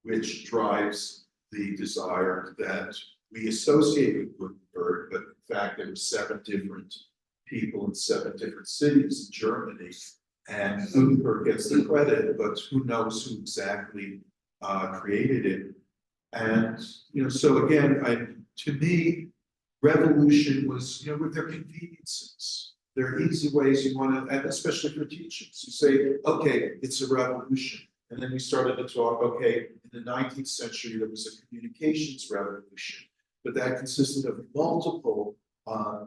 which drives the desire that we associate with Gutenberg, but in fact there were 7 different people in 7 different cities in Germany, and Gutenberg gets the credit, but who knows who exactly created it. And so again, to me, revolution was, with their conveniences. There are easy ways you want to, and especially for teachers, you say, okay, it's a revolution. And then we started to talk, okay, in the 19th century, there was a communications revolution, but that consisted of multiple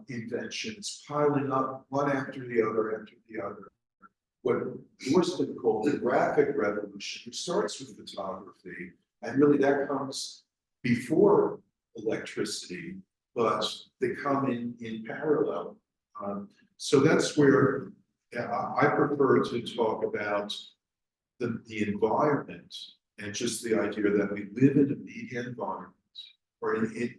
inventions piling up one after the other. What Worsted called the graphic revolution, which starts with photography, and really that comes before electricity, but they come in parallel. So that's where I prefer to talk about the environment and just the idea that we live in a media environment, or in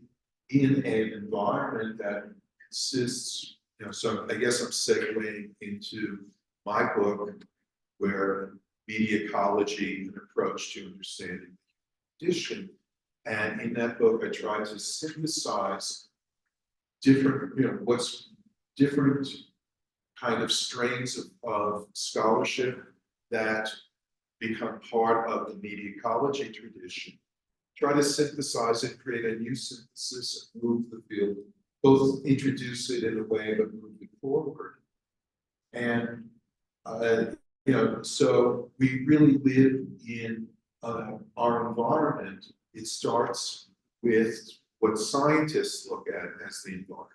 an environment that consists, so I guess I'm segueing into my book, where media ecology, an approach to understanding the condition. And in that book, I tried to synthesize different, what's different kind of strains of scholarship that become part of the media ecology tradition. Try to synthesize it, create a new synthesis, and move the field, both introduce it in a way, but move it forward. And so we really live in our environment. It starts with what scientists look at as the environment.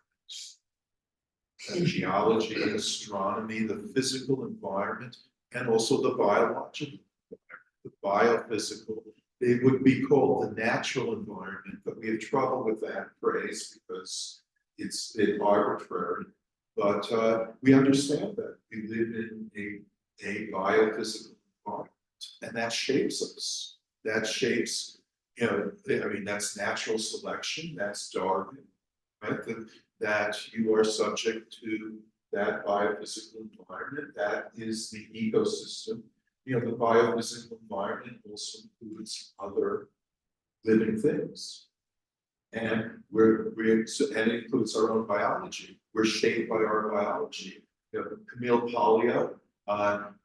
geology, astronomy, the physical environment, and also the biological environment, the biophysical. They would be called the natural environment, but we have trouble with that phrase because it's arbitrary. But we understand that we live in a biophysical environment, and that shapes us. That shapes, you know, I mean, that's natural selection, that's Darwin, right? That you are subject to that biophysical environment, that is the ecosystem. You know, the biophysical environment also includes other living things. And and it includes our own biology. We're shaped by our biology. You know, Camille Paglia,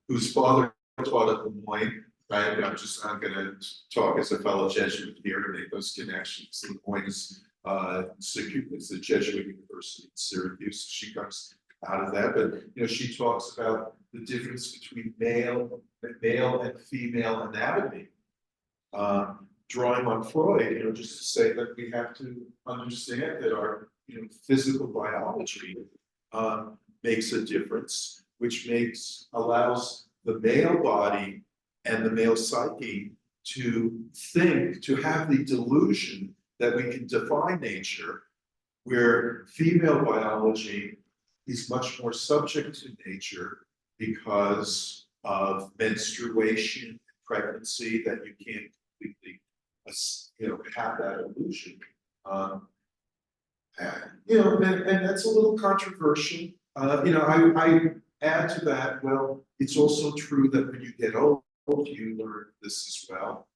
whose father taught at Le Moyne, right? I'm gonna talk as a fellow Jesuit here to make those connections. Le Moyne is it's a Jesuit university in Syracuse. She comes out of that, but you know, she talks about the difference between male and female anatomy. Drawing on Freud, you know, just to say that we have to understand that our, you know, physical biology makes a difference, which allows the male body and the male psyche to have the delusion that we can define nature, where female biology is much more subject to nature because of menstruation, pregnancy, that you can't completely, you know, have that illusion. You know, and that's a little controversial. You know, I add to that, well, it's also true that when you get old, you learn this as well.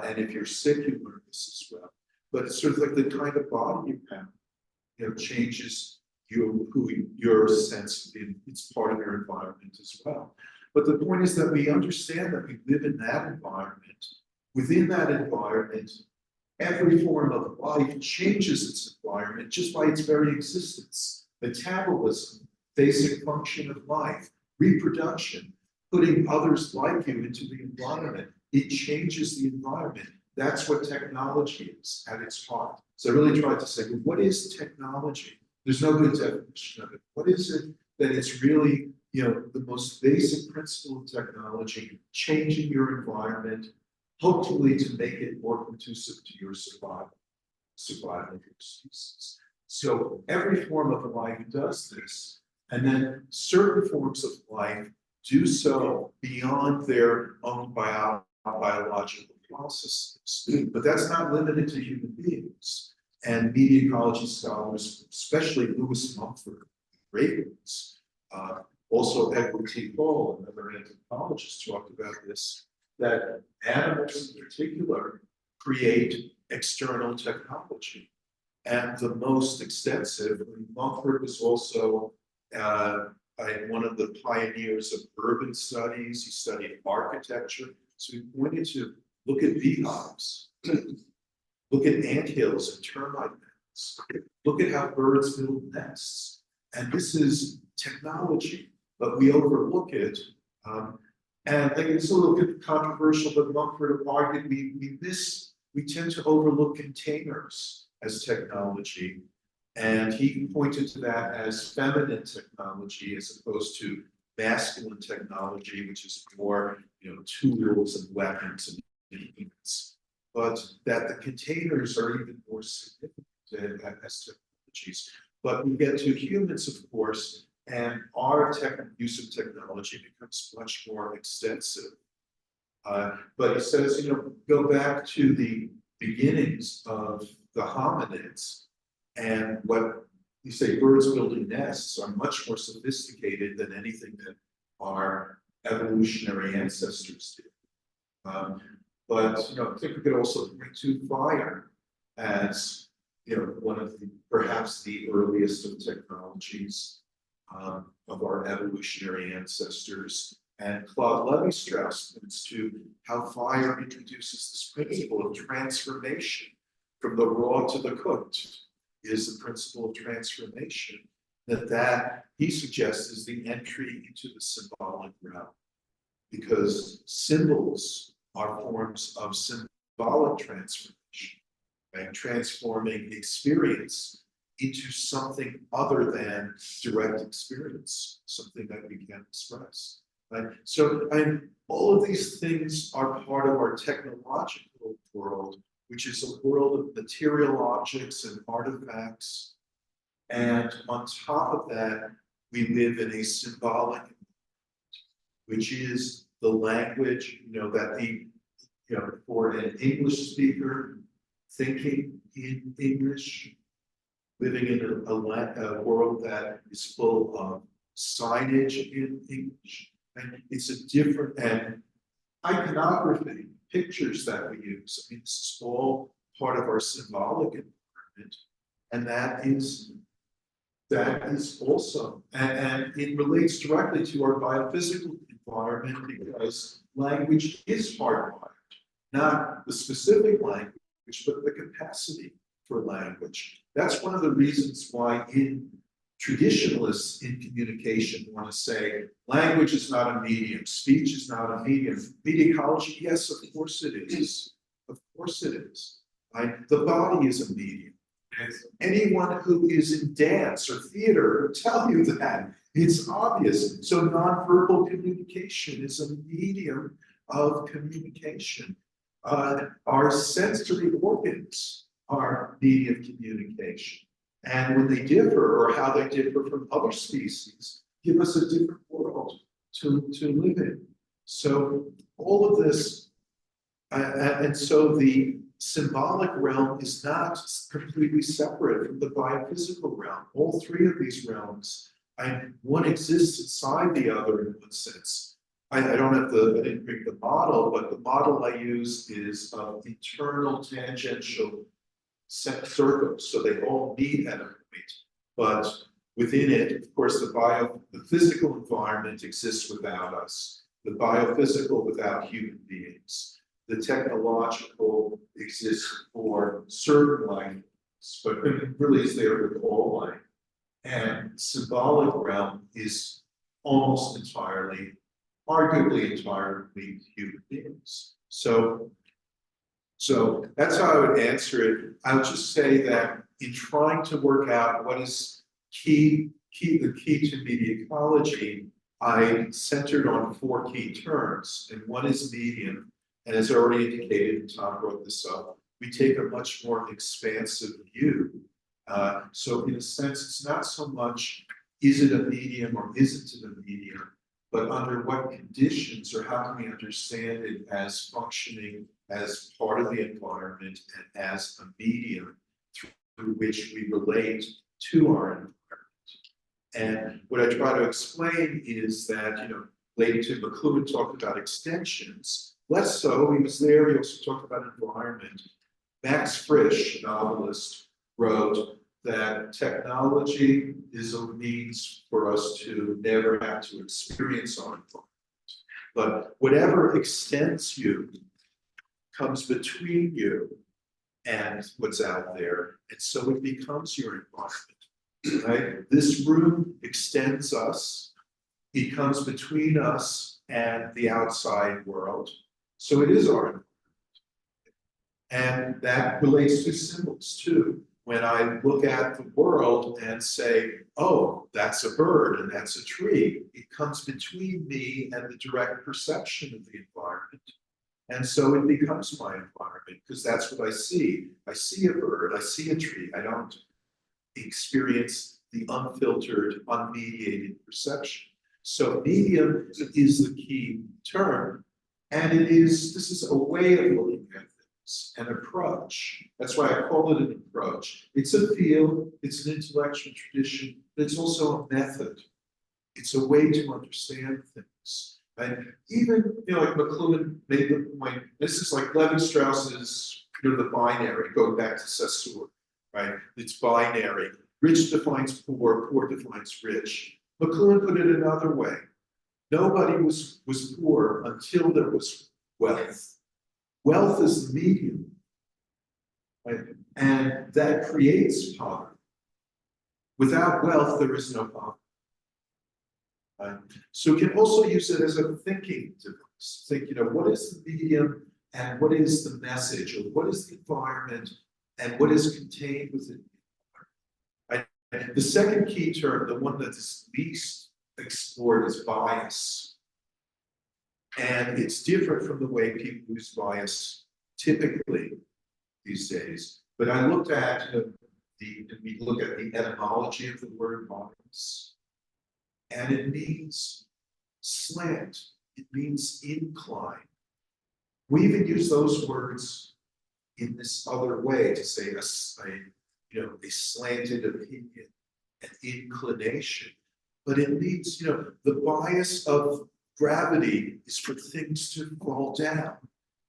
And if you're sick, you learn this as well. But it's sort of like the kind of body you have, you know, changes your sense of it's part of your environment as well. But the point is that we understand that we live in that environment. Within that environment, every form of life changes its environment just by its very existence. Metabolism, basic function of life, reproduction, putting others like you into the environment. It changes the environment. That's what technology is at its heart. So I really tried to say, well, what is technology? There's no good definition of it. What is it that it's really, you know, the most basic principle of technology, changing your environment, hopefully to make it more conducive to your survival of your species. So every form of life does this, and then certain forms of life do so beyond their own biological processes. But that's not limited to human beings. And media ecology scholars, especially Lewis Mumford, Ravens, also Edward T. Hall, another anthropologist, talked about this, that animals in particular create external technology. And the most extensive, Mumford was also one of the pioneers of urban studies. He studied architecture. So he pointed to look at beehives, look at anthills and termite nests, look at how birds build nests. And this is technology, but we overlook it. And it's a little bit controversial, but Mumford argued we tend to overlook containers as technology. And he pointed to that as feminine technology as opposed to masculine technology, which is more, you know, tools and weapons and instruments. But that the containers are even more significant as technologies. But we get to humans, of course, and our use of technology becomes much more extensive. But he says, you know, go back to the beginnings of the hominids, and what you say, birds building nests are much more sophisticated than anything that our evolutionary ancestors did. But you know, I think we could also point to fire as, you know, one of the perhaps the earliest of technologies of our evolutionary ancestors. And Claude Lévi-Strauss points to how fire introduces this principle of transformation from the raw to the cooked. Is the principle of transformation that he suggests is the entry into the symbolic realm, because symbols are forms of symbolic transformation, right? Transforming experience into something other than direct experience, something that we can express. Right? So all of these things are part of our technological world, which is a world of material objects and artifacts. And on top of that, we live in a symbolic, which is the language, that for an English speaker, thinking in English, living in a world that is full of signage in English. And it's a different, and iconography, pictures that we use. I mean, this is all part of our symbolic environment. And that is also, and it relates directly to our biophysical environment because language is hardwired, not the specific language, but the capacity for language. That's one of the reasons why traditionalists in communication want to say language is not a medium, speech is not a medium. Media ecology, yes, of course it is. Of course it is. Right? The body is a medium. Anyone who is in dance or theater will tell you that. It's obvious. So nonverbal communication is a medium of communication. Our sensory organs are media of communication. And when they differ, or how they differ from other species, give us a different world to live in. So all of this, and so the symbolic realm is not completely separate from the biophysical realm. All three of these realms, one exists inside the other in one sense. I didn't bring the model, but the model I use is internal tangential circles, so they all meet at a point. But within it, of course, the physical environment exists without us, the biophysical without human beings. The technological exists for certain languages, but it really is there with all language. And symbolic realm is almost entirely, arguably entirely human beings. So that's how I would answer it. I would just say that in trying to work out what is the key to media ecology, I centered on 4 key terms, and one is medium. And as already indicated, and Thom brought this up, we take a much more expansive view. So in a sense, it's not so much, is it a medium or isn't it a medium, but under what conditions or how can we understand it as functioning as part of the environment and as a medium through which we relate to our environment. And what I try to explain is that, later McLuhan talked about extensions. Less so, he was there, he also talked about environment. Max Frisch, novelist, wrote that technology is a means for us to never have to experience our environment. But whatever extends you comes between you and what's out there, and so it becomes your environment, right? This room extends us, it comes between us and the outside world. So it is our environment. And that relates to symbols too. When I look at the world and say, oh, that's a bird and that's a tree, it comes between me and the direct perception of the environment. And so it becomes my environment because that's what I see. I see a bird, I see a tree. I don't experience the unfiltered, unmediated perception. So medium is the key term. And this is a way of looking at things, an approach. That's why I call it an approach. It's a field, it's an intellectual tradition, but it's also a method. It's a way to understand things. And even, like McLuhan made the point, this is like Levi-Strauss's, the binary, going back to Saussure, right? It's binary. Rich defines poor, poor defines rich. McLuhan put it another way. Nobody was poor until there was wealth. Wealth is the medium, right? And that creates poverty. Without wealth, there is no poverty. Right? So we can also use it as a thinking device. Think, what is the medium and what is the message, or what is the environment and what is contained within the environment? The second key term, the one that is least explored, is bias. And it's different from the way people use bias typically these days. But I looked at we look at the etymology of the word bias, and it means slant. It means incline. We even use those words in this other way to say a slanted opinion, an inclination. But it means, the bias of gravity is for things to fall down.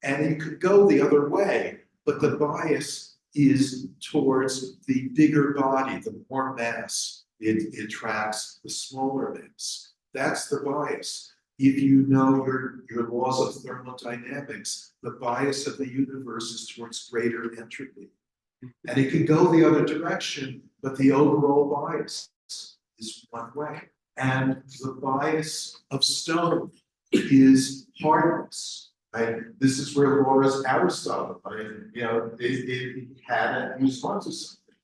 And it could go the other way, but the bias is towards the bigger body, the more mass. It attracts the smaller mass. That's the bias. If you know your laws of thermodynamics, the bias of the universe is towards greater entropy. And it can go the other direction, but the overall bias is one way. And the bias of stone is hardness. Right? This is where Laura's Aristotle, it had a response to something.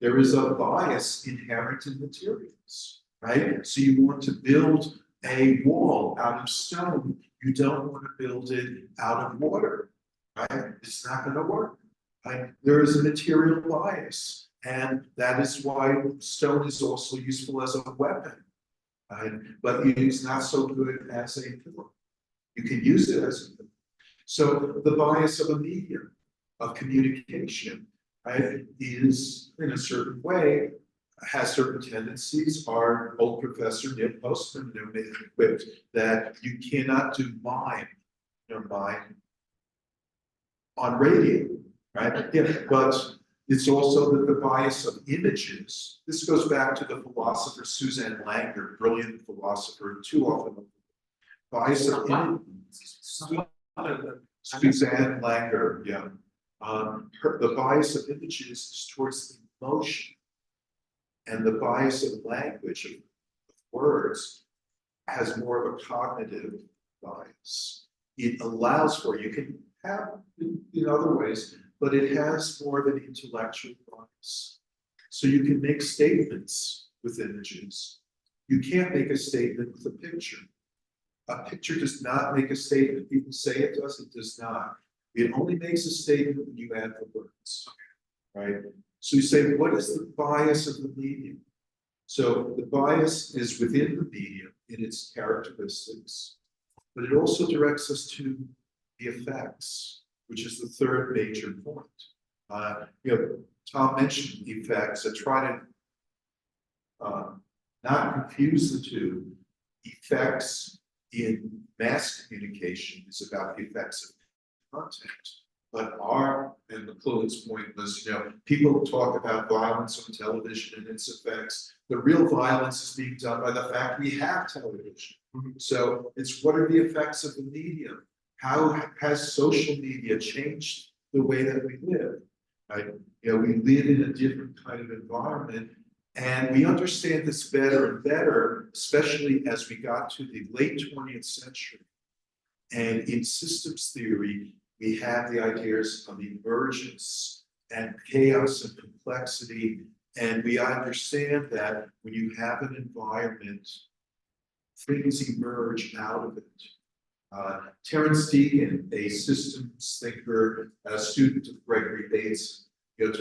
There is a bias inherent in materials, right? So you want to build a wall out of stone. You don't want to build it out of water, right? It's not going to work. Right? There is a material bias, and that is why stone is also useful as a weapon, right? But it is not so good as a pillar. You can use it as a pillar. So the bias of a medium of communication, right, is in a certain way, has certain tendencies. Our old professor, Neil Postman, made it equipped that you cannot do mime on radio, right? Yeah, but it's also that the bias of images. This goes back to the philosopher Suzanne Langer, brilliant philosopher, too often. Bias of Suzanne Langer, yeah. The bias of images is towards emotion. And the bias of language, of words, has more of a cognitive bias. It allows for, you can have in other ways, but it has more of an intellectual bias. So you can make statements with images. You can't make a statement with a picture. A picture does not make a statement. People say it does, it does not. It only makes a statement when you add the words, right? So you say, what is the bias of the medium? So the bias is within the medium in its characteristics, but it also directs us to the effects, which is the third major point. Thom mentioned effects. I try to not confuse the two. Effects in mass communication is about the effects of content. But and McLuhan's point was, people talk about violence on television and its effects. The real violence is being done by the fact we have television. So it's what are the effects of the medium? How has social media changed the way that we live? Right? We live in a different kind of environment, and we understand this better and better, especially as we got to the late 20th century. And in systems theory, we have the ideas of emergence and chaos and complexity. And we understand that when you have an environment, things emerge out of it. Terence Deacon, a systems thinker, a student of Gregory Bates,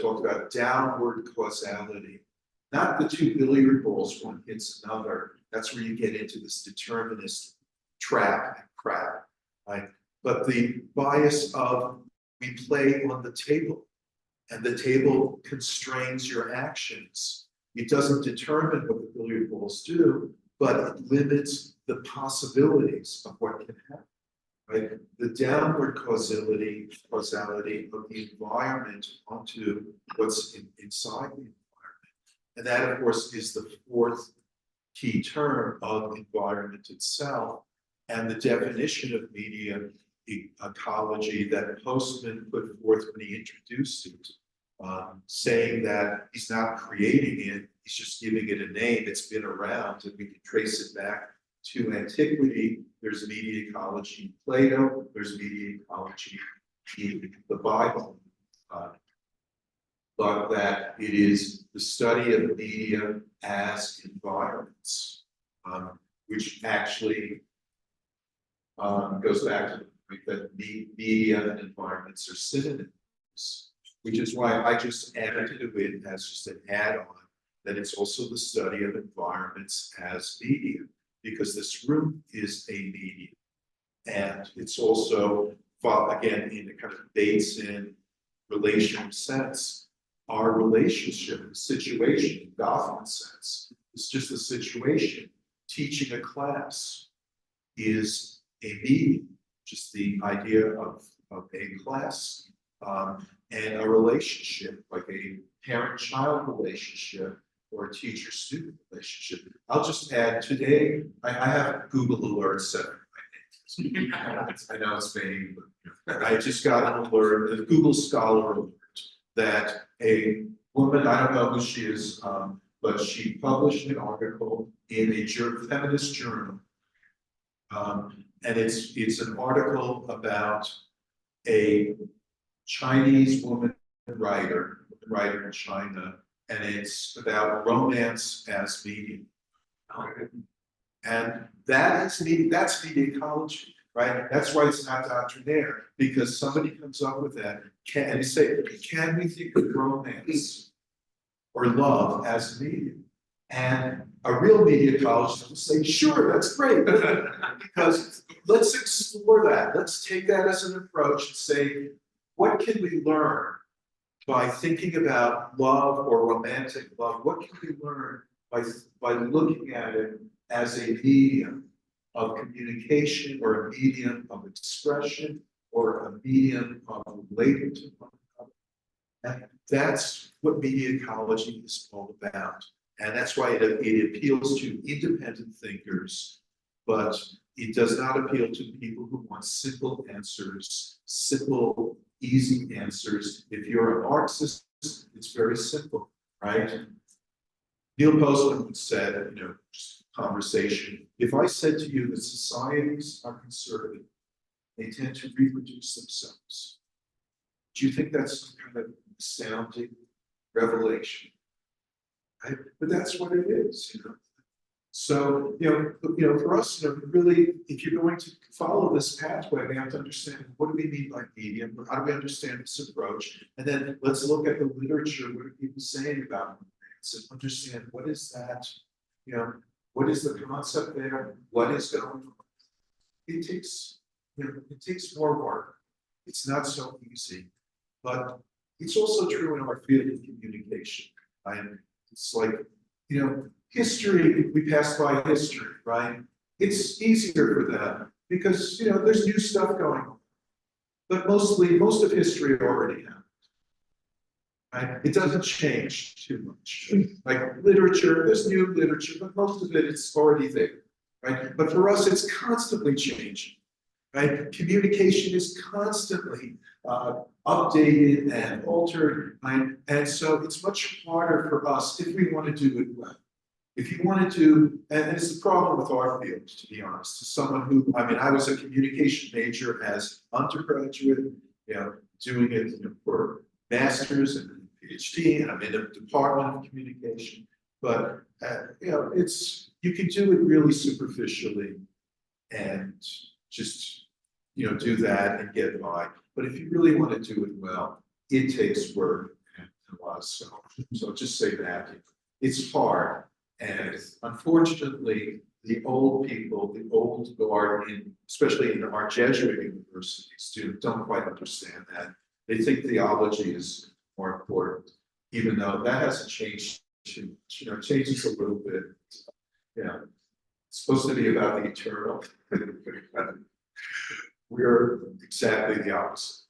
talked about downward causality. Not the two billiard balls, one hits another. That's where you get into this determinist trap and crap, right? But the bias of we play on the table, and the table constrains your actions. It doesn't determine what the billiard balls do, but it limits the possibilities of what can happen. Right? The downward causality of the environment onto what's inside the environment. And that, of course, is the fourth key term of environment itself, and the definition of media ecology that Postman put forth when he introduced it, saying that he's not creating it, he's just giving it a name. It's been around, and we can trace it back to antiquity. There's media ecology in Plato, there's media ecology in the Bible. but that it is the study of media as environments, which actually goes back to the point that media and environments are synonyms, which is why I just added to it as just an add-on, that it's also the study of environments as media, because this room is a medium. And it's also, again, in a kind of Batesian relational sense, our relationship, situation, Goffman sense, is just a situation. Teaching a class is a medium, just the idea of a class, and a relationship, like a parent-child relationship or a teacher-student relationship. I'll just add, today, I have Google alerts set. I know it's vague, but I just got an alert, a Google Scholar alert, that a woman, I don't know who she is, but she published an article in a feminist journal. And it's an article about a Chinese woman writer in China, and it's about romance as medium. And that's media ecology, right? That's why it's not doctrinaire, because somebody comes up with that, and they say, can we think of romance or love as medium? And a real media ecologist will say, sure, that's great, because let's explore that. Let's take that as an approach and say, what can we learn by thinking about love or romantic love? What can we learn by looking at it as a medium of communication, or a medium of expression, or a medium of relating to one another? And that's what media ecology is all about. And that's why it appeals to independent thinkers, but it does not appeal to people who want simple answers, simple, easy answers. If you're a Marxist, it's very simple, right? Neil Postman said, just conversation, if I said to you that societies are conservative, they tend to reproduce themselves, do you think that's some kind of astounding revelation? Right? But that's what it is, So, for us, really, if you're going to follow this pathway, we have to understand, what do we mean by medium? How do we understand this approach? And then let's look at the literature. What are people saying about romance? And understand, what is that? What is the concept there? What is going on? It takes more work. It's not so easy, but it's also true in our field of communication. And it's like, history, we pass by history, right? It's easier for them because, there's new stuff going on. But most of history already happened. Right? It doesn't change too much. Like literature, there's new literature, but most of it's already there, right? But for us, it's constantly changing, right? Communication is constantly updated and altered, right? And so it's much harder for us if we want to do it well. If you wanted to, and it's the problem with our field, to be honest, as someone who, I was a communication major as undergraduate, doing it for master's and PhD, and I'm in a department of communication, but you can do it really superficially and just, do that and get by. But if you really want to do it well, it takes work and a lot of stuff. So just say that. It's hard. And unfortunately, the old people, the old guard, especially in our Jesuit universities, don't quite understand that. They think theology is more important, even though that hasn't changed too much. Changes a little bit. It's supposed to be about the eternal. We're exactly the opposite.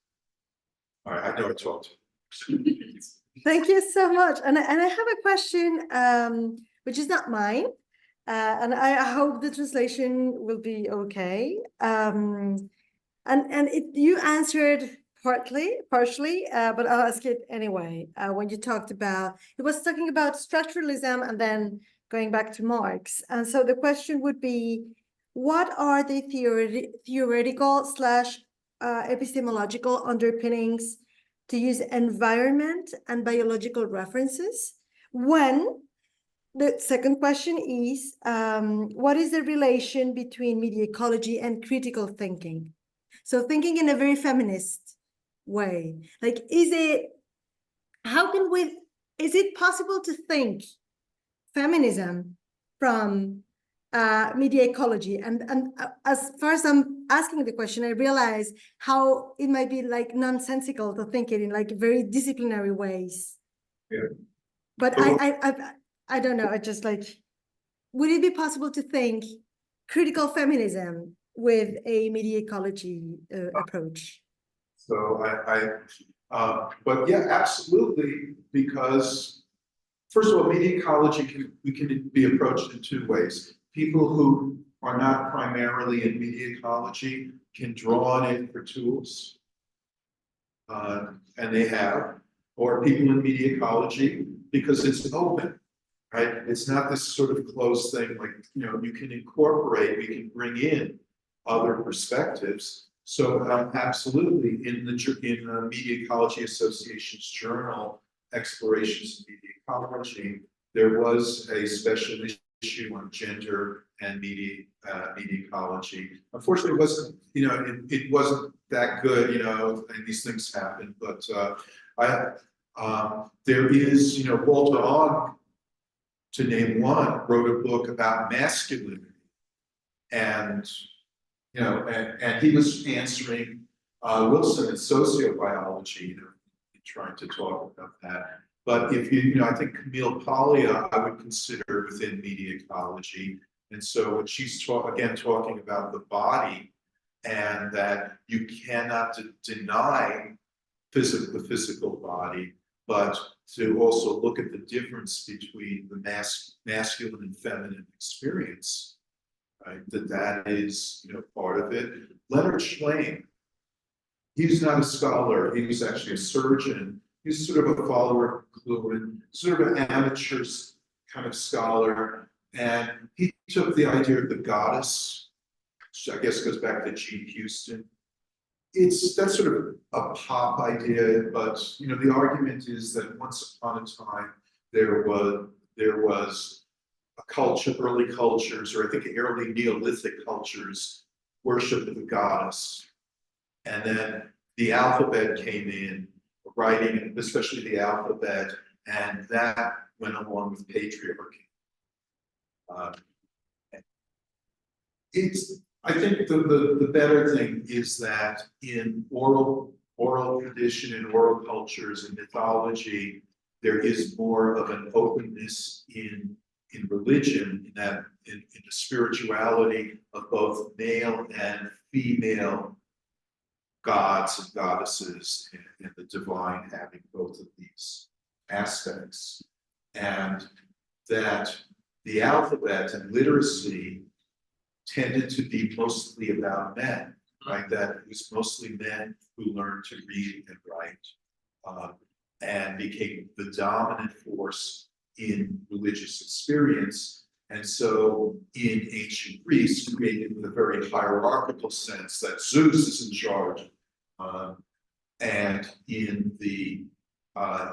All right, I know I talked. Thank you so much. And I have a question, which is not mine, and I hope the translation will be okay. And you answered partially, but I'll ask it anyway. When you talked about, it was talking about structuralism and then going back to Marx. And so the question would be, what are the theoretical / epistemological underpinnings to use environment and biological references when the second question is, what is the relation between media ecology and critical thinking? So thinking in a very feminist way, like, is it possible to think feminism from media ecology? And as far as I'm asking the question, I realize how it might be like nonsensical to think it in like very disciplinary ways. Yeah. But I don't know. I just like, would it be possible to think critical feminism with a media ecology approach? So but yeah, absolutely, because first of all, media ecology can be approached in two ways. People who are not primarily in media ecology can draw on it for tools, and they have, or people in media ecology, because it's open, right? It's not this sort of closed thing, like, you know, you can incorporate, we can bring in other perspectives. So absolutely, in the Media Ecology Association's journal, Explorations of Media Ecology, there was a special issue on gender and media ecology. Unfortunately, it wasn't, you know, it wasn't that good, you know, and these things happen. But there is, you know, Walter Ogg, to name one, wrote a book about masculinity, and you know, and he was answering Wilson in sociobiology, you know, trying to talk about that. But if you know, I think Camille Paglia, I would consider within media ecology. And so when she's talking about the body, and that you cannot deny the physical body, but to also look at the difference between the masculine and feminine experience. Right, that is, you know, part of it. Leonard Shlain, he's not a scholar, he was actually a surgeon. He's sort of a follower of McLuhan, sort of an amateur kind of scholar. And he took the idea of the goddess, which I guess goes back to Jean Houston. That's sort of a pop idea, but you know, the argument is that once upon a time there was a culture, early cultures, or I think early Neolithic cultures, worship of the goddess. And then the alphabet came in, writing, especially the alphabet, and that went along with patriarchy. I think the better thing is that in oral tradition and oral cultures and mythology, there is more of an openness in religion, in the spirituality of both male and female gods and goddesses, and the divine having both of these aspects. And that the alphabet and literacy tended to be mostly about men, right? That it was mostly men who learned to read and write, and became the dominant force in religious experience. And so in ancient Greece, created with a very hierarchical sense that Zeus is in charge. And in the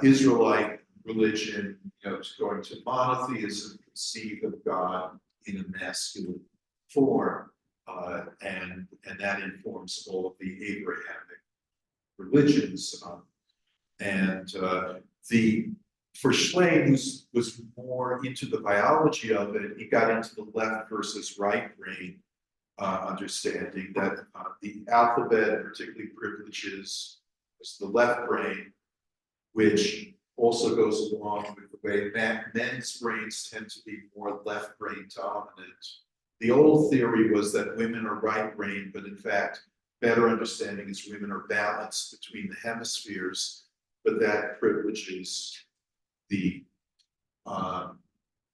Israelite religion, you know, it's going to monotheism, conceived of God in a masculine form, and that informs all of the Abrahamic religions. For Shlain, who was more into the biology of it, he got into the left versus right brain understanding that the alphabet particularly privileges the left brain, which also goes along with the way men's brains tend to be more left brain dominant. The old theory was that women are right brain, but in fact, better understanding is women are balanced between the hemispheres, but that privileges the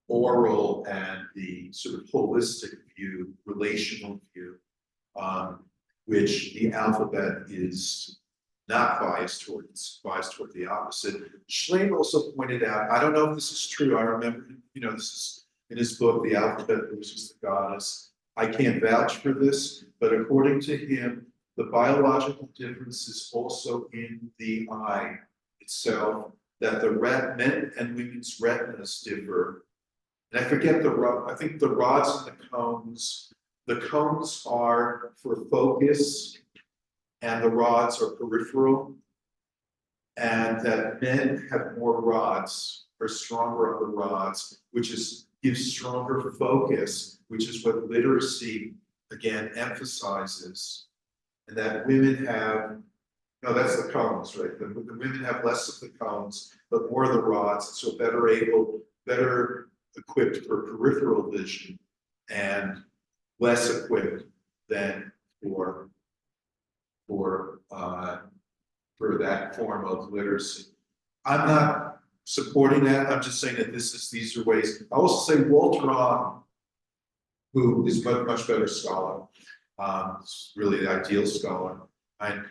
oral and the sort of holistic view, relational view, which the alphabet is not biased toward, it's biased toward the opposite. Shlain also pointed out, I don't know if this is true, I remember, you know, this is in his book, The Alphabet versus the Goddess. I can't vouch for this, but according to him, the biological difference is also in the eye itself, that the men and women's retinas differ. And I forget I think the rods and the cones are for focus and the rods are peripheral. And that men have more rods, are stronger on the rods, which gives stronger focus, which is what literacy again emphasizes. And that women have, no, that's the cones, right? The women have less of the cones, but more of the rods, so better equipped for peripheral vision and less equipped than for that form of literacy. I'm not supporting that. I'm just saying that these are ways. I also say Walter, who is much better scholar, really the ideal scholar. And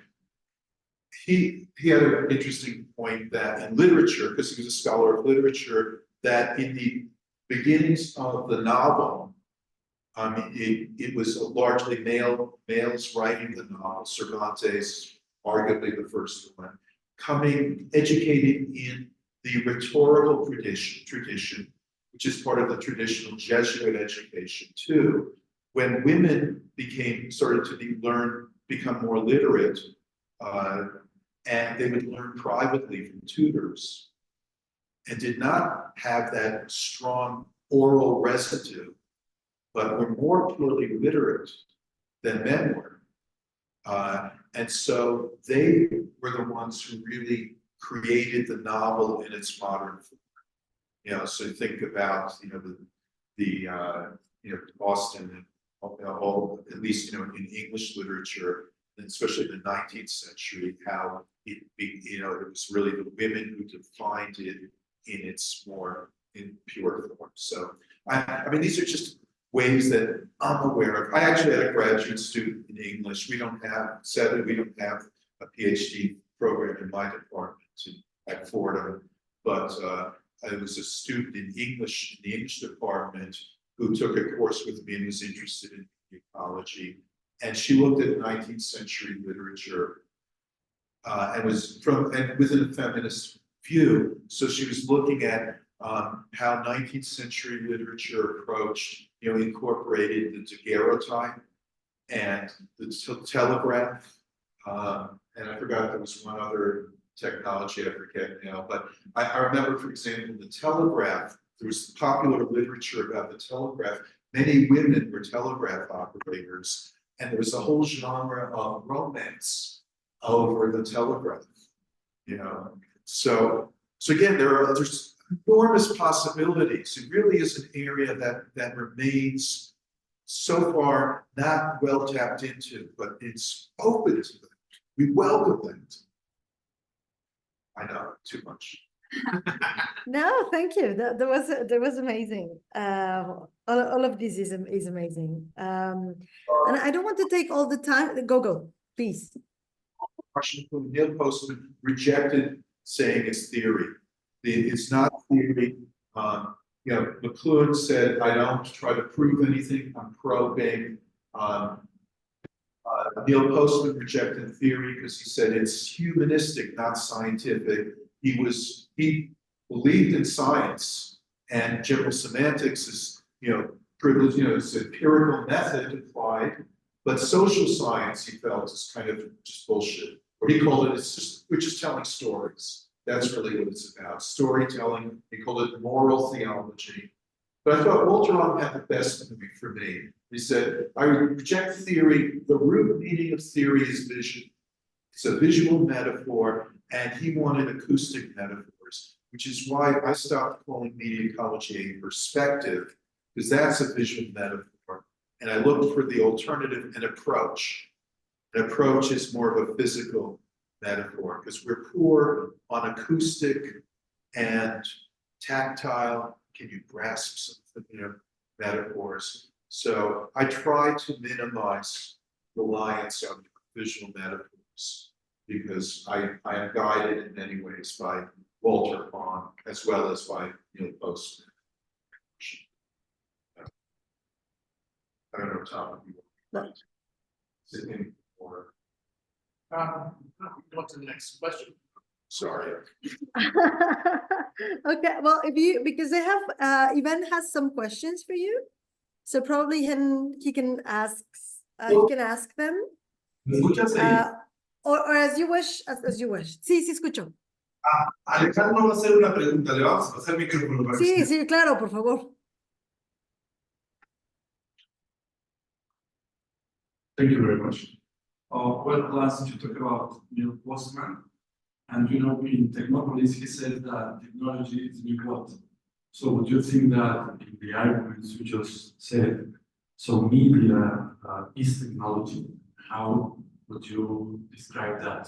he had an interesting point that in literature, because he was a scholar of literature, that in the beginnings of the novel, it was largely males writing the novel. Cervantes, arguably the first one, educated in the rhetorical tradition, which is part of the traditional Jesuit education too. When women started to become more literate, and they would learn privately from tutors, and did not have that strong oral residue, but were more purely literate than men were. And so they were the ones who really created the novel in its modern form. So think about, the Boston, at least, in English literature, and especially the 19th century, how it was really the women who defined it in pure form. So, I mean, these are just ways that I'm aware of. I actually had a graduate student in English. We don't have a PhD program in my department at Fordham, but I was a student in the English department who took a course with me and was interested in ecology. And she looked at 19th century literature and within a feminist view. So she was looking at how 19th century literature approached, incorporated the daguerreotype and the telegraph. And I forgot there was one other technology, I forget now, but I remember, for example, the telegraph. There was popular literature about the telegraph. Many women were telegraph operators, and there was a whole genre of romance over the telegraph. So again, there's enormous possibilities. It really is an area that remains so far not well tapped into, but it's open to them. We welcome them. I know, too much. No, thank you. That was amazing. All of this is amazing. And I don't want to take all the time. Go, please. Question from Neil Postman rejected saying it's theory. It's not theory. McLuhan said, I don't try to prove anything. I'm probing. Neil Postman rejected theory because he said it's humanistic, not scientific. He believed in science, and general semantics is, privileged, it's an empirical method applied, but social science, he felt, is kind of just bullshit. Or he called it, we're just telling stories. That's really what it's about. Storytelling. He called it moral theology. But I thought Walter had the best movie for me. He said, I reject theory. The root meaning of theory is vision. It's a visual metaphor, and he wanted acoustic metaphors, which is why I stopped calling media ecology a perspective, because that's a visual metaphor. And I looked for the alternative, an approach. An approach is more of a physical metaphor, because we're poor on acoustic and tactile. Can you grasp some metaphors? So I try to minimize reliance on visual metaphors, because I am guided in many ways by Walter Hahn as well as by Neil Postman. I don't know, Tom, if you want to sit in or Go to the next question. Sorry. Okay, well, if you, because I have, Ivan has some questions for you. So probably he can ask them. ¿Me escuchas ahí? Or as you wish, as you wish. Sí, sí, escucho. Alejandro va a hacer una pregunta, le vamos a pasar el micrófono para que Sí, se- sí, claro, por favor. Thank you very much. Well, last you talked about Neil Postman, and in Technopolis he said that technology is new what. So would you think that in the arguments you just said, so media is technology? How would you describe that?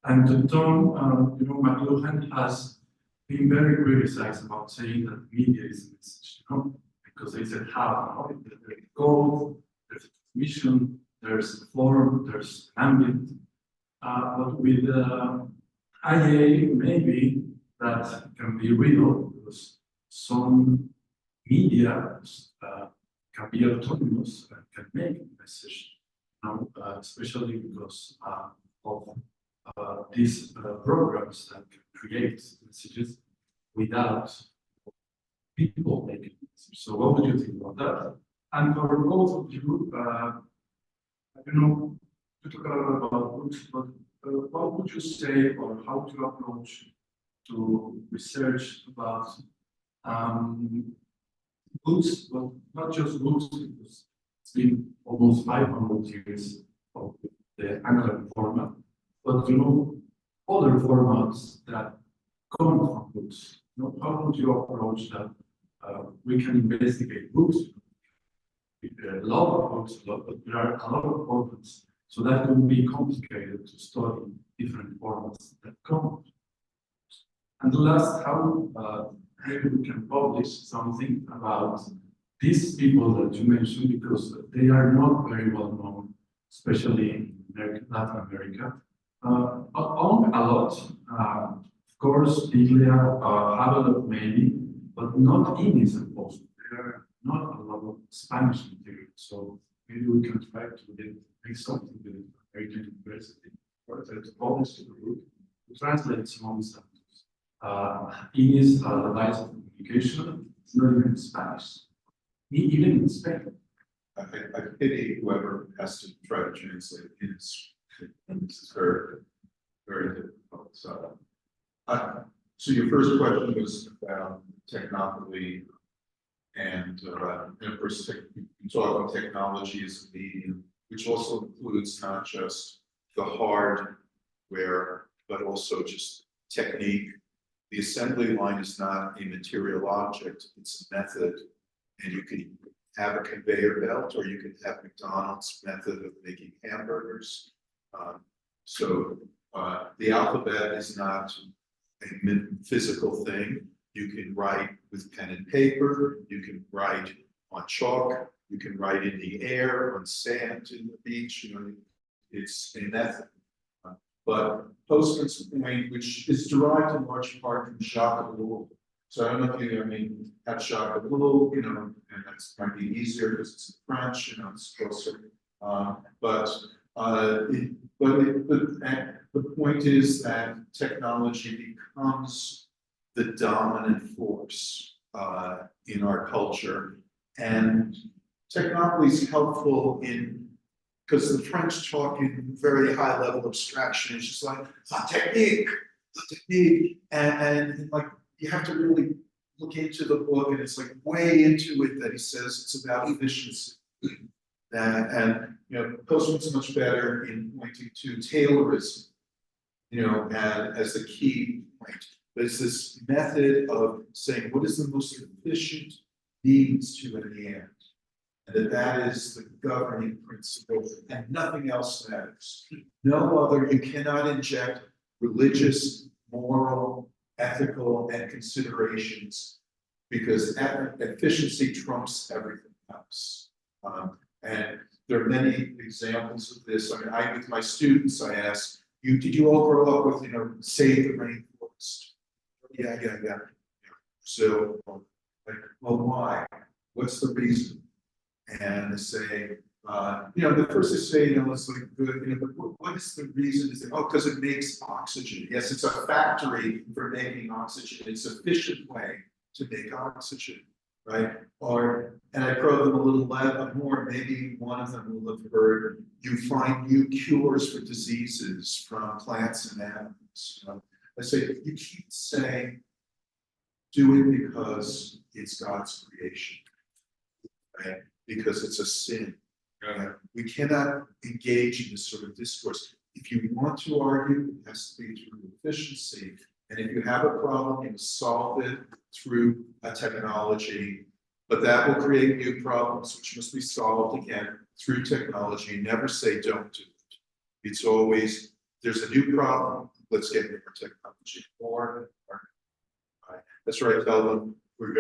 And to Tom, McLuhan has been very criticized about saying that media is a message, because they said how, there's code, there's transmission, there's a form, there's an ambient. But with IA, maybe that can be real, because some media can be autonomous and can make a message, especially because of these programs that can create messages without people making messages. So what would you think about that? And for both of you, you talk a lot about books, but what would you say, or how to approach to research about books, but not just books, because it's been almost 500 years of the analog format, but other formats that come from books. How would you approach that? We can investigate books. There are a lot of books, but there are a lot of formats. So that could be complicated to study different formats that come. And the last, how maybe we can publish something about these people that you mentioned, because they are not very well known, especially in Latin America. On a lot, of course, Biglia, Havelock maybe, but not in this post. There are not a lot of Spanish material, so maybe we can try to make something with the American University, or to publish the book, to translate some of these articles. Is the device of communication, it's not even in Spanish, even in Spain. I pity whoever has to try to translate his. This is very, very difficult. So your first question was about technology, and of course, you talk about technology as a medium, which also includes not just the hardware, but also just technique. The assembly line is not a material object, it's a method, and you can have a conveyor belt, or you can have McDonald's method of making hamburgers. So the alphabet is not a physical thing. You can write with pen and paper, you can write on chalk, you can write in the air, on sand, in the beach, it's a method. But Postman's point, which is derived in large part from Jacques Ellul. So I don't know if you, have Jacques Ellul, and that's might be easier because it's in French, it's closer. But the point is that technology becomes the dominant force in our culture, and technology is helpful because the French talk in very high level abstraction. It's just like la technique, and like you have to really look into the book, and it's like way into it that he says it's about efficiency. And Postman's much better in pointing to Taylorism, as the key point. But it's this method of saying what is the most efficient means to an end, and that is the governing principle, and nothing else matters. No other, you cannot inject religious, moral, ethical, and considerations, because efficiency trumps everything else. And there are many examples of this. With my students, I ask, did you all grow up with, save the rainforest? Yeah. So, well, why? What's the reason? And they say, The first they say, it's like good, but what is the reason? Is it, because it makes oxygen. Yes, it's a factory for making oxygen. It's an efficient way to make oxygen, right? And I probe them a little more, maybe one of them will have heard, you find new cures for diseases from plants and animals. I say, you keep saying, do it because it's God's creation, right? Because it's a sin. Right? We cannot engage in this sort of discourse. If you want to argue, it has to be through efficiency. And if you have a problem, you solve it through a technology, but that will create new problems, which must be solved again through technology. Never say don't do it. It's always, there's a new problem, let's get more technology. Right. That's right, tell them we're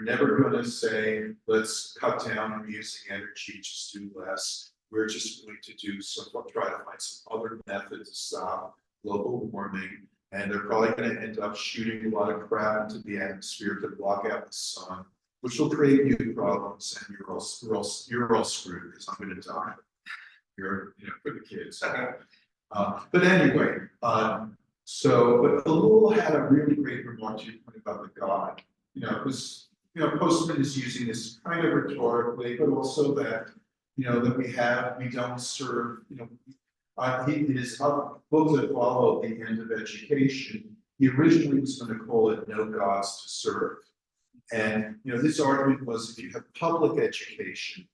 never gonna say, let's cut down on using energy, just do less. We're just going to do try to find some other method to stop global warming. And they're probably gonna end up shooting a lot of crap into the atmosphere to block out the sun, which will create new problems, and you're all screwed because I'm gonna die. For the kids. But anyway, but Elul had a really great remark to your point about the God. Because Postman is using this kind of rhetorically, but also that that we don't serve. In his book that followed the end of education, he originally was going to call it "No Gods to Serve," and this argument was if you have public education,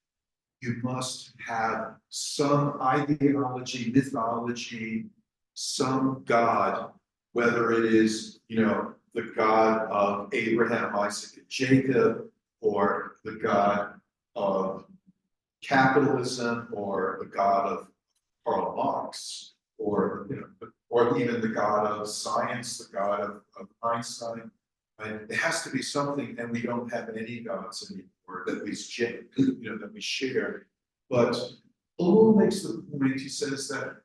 you must have some ideology, mythology, some God, whether it is the God of Abraham, Isaac, and Jacob, or the God of capitalism, or the God of Karl Marx, or even the God of science, the God of Einstein. Right? It has to be something, and we don't have any gods anymore that we share. But Lowell makes the point. He says that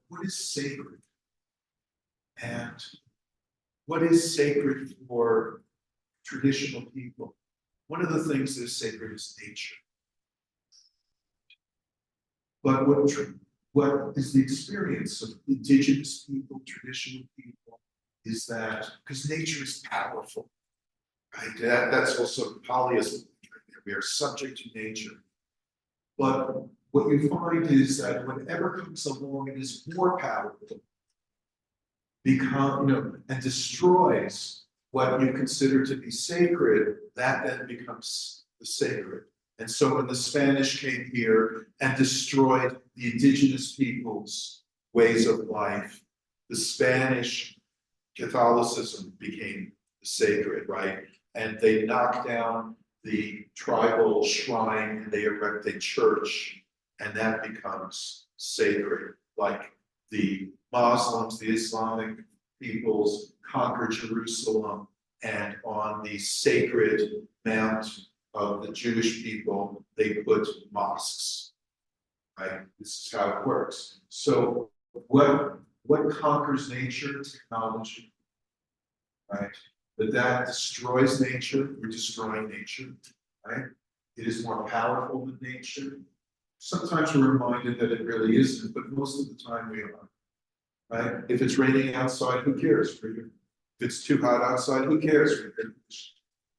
what is sacred, and what is sacred for traditional people? One of the things that is sacred is nature. But what is the experience of indigenous people, traditional people, is that because nature is powerful, right? That's also polyism. We are subject to nature. But what you find is that whatever comes along and is more powerful, and destroys what you consider to be sacred, that then becomes the sacred. And so when the Spanish came here and destroyed the indigenous people's ways of life, the Spanish Catholicism became sacred, right? And they knocked down the tribal shrine and they erect a church, and that becomes sacred. Like the Muslims, the Islamic peoples conquered Jerusalem, and on the sacred mount of the Jewish people, they put mosques, right? This is how it works. So what conquers nature? Technology, right? But that destroys nature. We're destroying nature, right? It is more powerful than nature. Sometimes we're reminded that it really isn't, but most of the time we are, right? If it's raining outside, who cares? If it's too hot outside, who cares?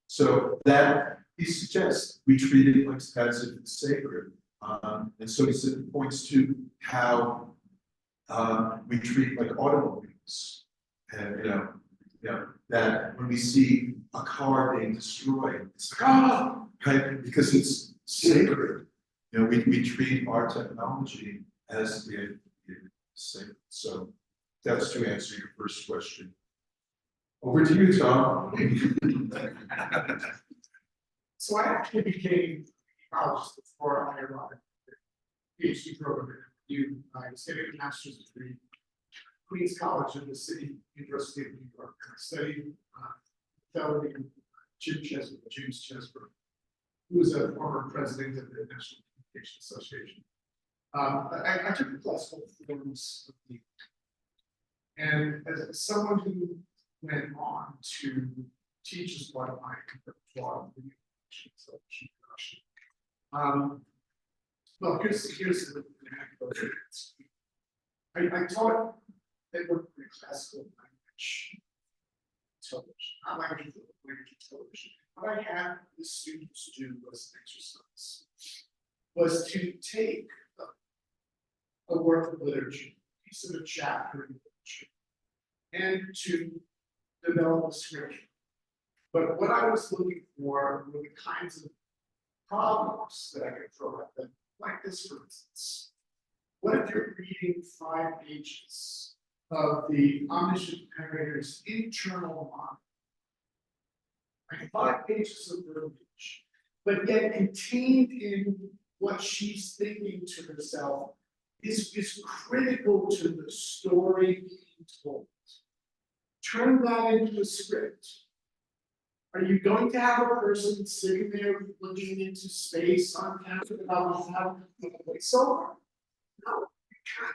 So that he suggests we treat it like as if it's sacred. And so he points to how we treat like automobiles, and that when we see a car being destroyed, it's like right, because it's sacred. We treat our technology as if it's sacred. So that's to answer your first question. Over to you, Thom. So I actually became a ecologist before I arrived at the PhD program. I studied a master's degree, Queens College in the city, University of New York. And I studied fellow James Chesbrough, who was a former president of the National Communication Association. I took a class called Forms of Being. And as someone who went on to teach as part of my repertoire, Well, here's the. I taught, they were classical language. Television, not language television. What I had the students do was an exercise, was to take a work of literature, a piece of a chapter in literature, and to develop a script. But what I was looking for were the kinds of problems that I could throw at them, like this, for instance. What if you're reading 5 pages of the omniscient narrator's internal monologue? Like 5 pages of verbiage, but yet contained in what she's thinking to herself is critical to the story being told. Turn that into a script. Are you going to have a person sitting there looking into space on campus about how it's over? No,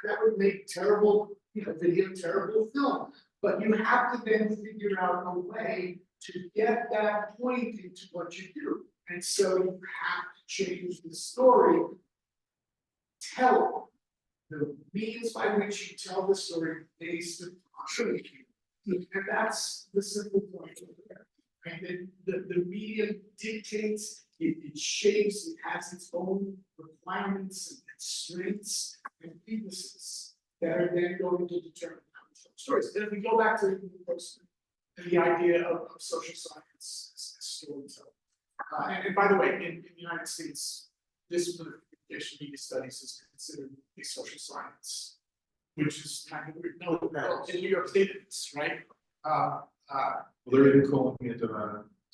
that would make terrible, video, terrible film. But you have to then figure out a way to get that point into what you do. And so you have to change the story. Tell the means by which you tell the story based upon truth. And that's the simple point of it. And the medium dictates, it shapes, it has its own requirements and its strengths and weaknesses that are then going to determine how we tell stories. And if we go back to the idea of social science as storytelling. And by the way, in the United States, discipline of communication media studies is considered a social science, which is kind of weird. No, in New York State, it's right. Well, they're even calling it